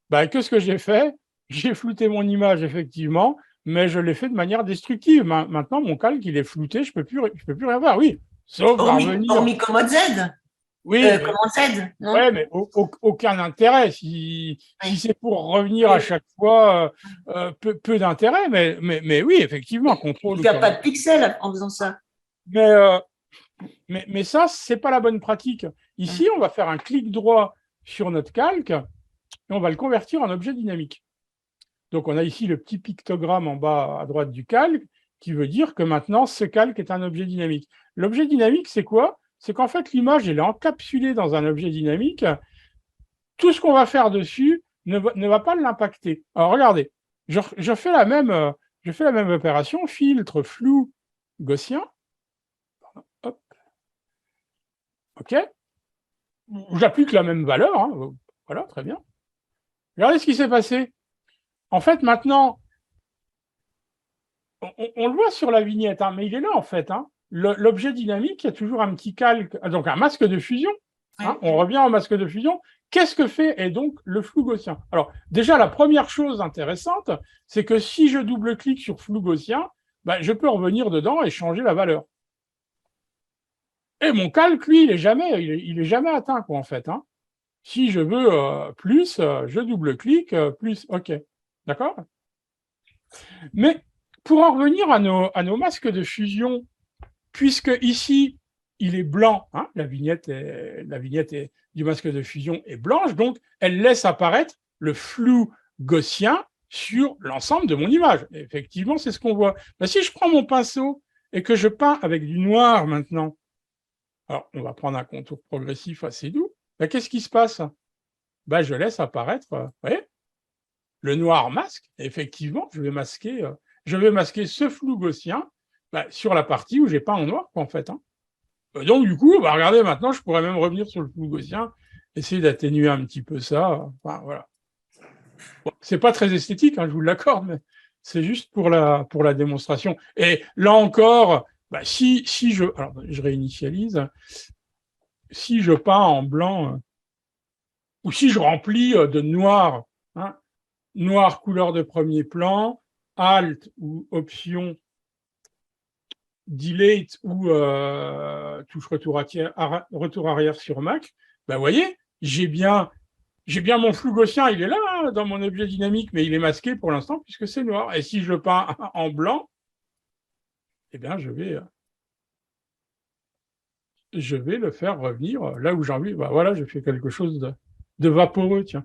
Bah, qu'est-ce que j'ai fait? J'ai flouté mon image, effectivement, mais je l'ai fait de manière destructive. Maintenant, mon calque, il est flouté, je peux plus rien voir. Oui, sauf parvenir. Hormis commande Z. Oui, commande Z, non? Ouais, mais aucun intérêt. Si c'est pour revenir à chaque fois, peu d'intérêt. Mais oui, effectivement, contrôle. Il n'y a pas de pixels en faisant ça. Mais ça, c'est pas la bonne pratique. Ici, on va faire un clic droit sur notre calque et on va le convertir en objet dynamique. Donc, on a ici le petit pictogramme en bas à droite du calque qui veut dire que maintenant, ce calque est un objet dynamique. L'objet dynamique, c'est quoi? C'est qu'en fait, l'image, elle est encapsulée dans un objet dynamique. Tout ce qu'on va faire dessus ne va pas l'impacter. Alors, regardez, je fais la même opération, filtre, flou, gaussien. Hop. OK. J'applique la même valeur. Hein. Voilà, très bien. Regardez ce qui s'est passé. En fait, maintenant, on le voit sur la vignette, hein, mais il est là, en fait. Hein. L'objet dynamique, il y a toujours un petit calque, donc un masque de fusion. Hein, on revient au masque de fusion. Qu'est-ce que fait et donc le flou gaussien? Alors, déjà, la première chose intéressante, c'est que si je double-clique sur flou gaussien, ben, je peux revenir dedans et changer la valeur. Et mon calque, lui, il est jamais atteint, quoi, en fait. Hein. Si je veux plus, je double-clique, plus, OK. D'accord? Mais pour en revenir à nos masques de fusion, puisque ici, il est blanc, hein, la vignette du masque de fusion est blanche, donc elle laisse apparaître le flou gaussien sur l'ensemble de mon image. Et effectivement, c'est ce qu'on voit. Ben, si je prends mon pinceau et que je peins avec du noir maintenant, alors on va prendre un contour progressif assez doux, ben, qu'est-ce qui se passe? Ben, je laisse apparaître, vous voyez, le noir masque. Et effectivement, je vais masquer ce flou gaussien sur la partie où j'ai peint en noir, en fait. Hein. Donc, du coup, regardez, maintenant, je pourrais même revenir sur le flou gaussien, essayer d'atténuer un petit peu ça. Enfin, voilà. Bon, c'est pas très esthétique, hein, je vous l'accorde, mais c'est juste pour la démonstration. Et là encore, si je réinitialise, si je peins en blanc, ou si je remplis de noir, hein, noir couleur de premier plan, Alt ou Option, Delete ou touche retour arrière sur Mac, vous voyez, j'ai bien mon flou gaussien, il est là hein, dans mon objet dynamique, mais il est masqué pour l'instant puisque c'est noir. Et si je peins en blanc, eh bien, je vais le faire revenir là où j'ai envie. Voilà, je fais quelque chose de vaporeux, tiens.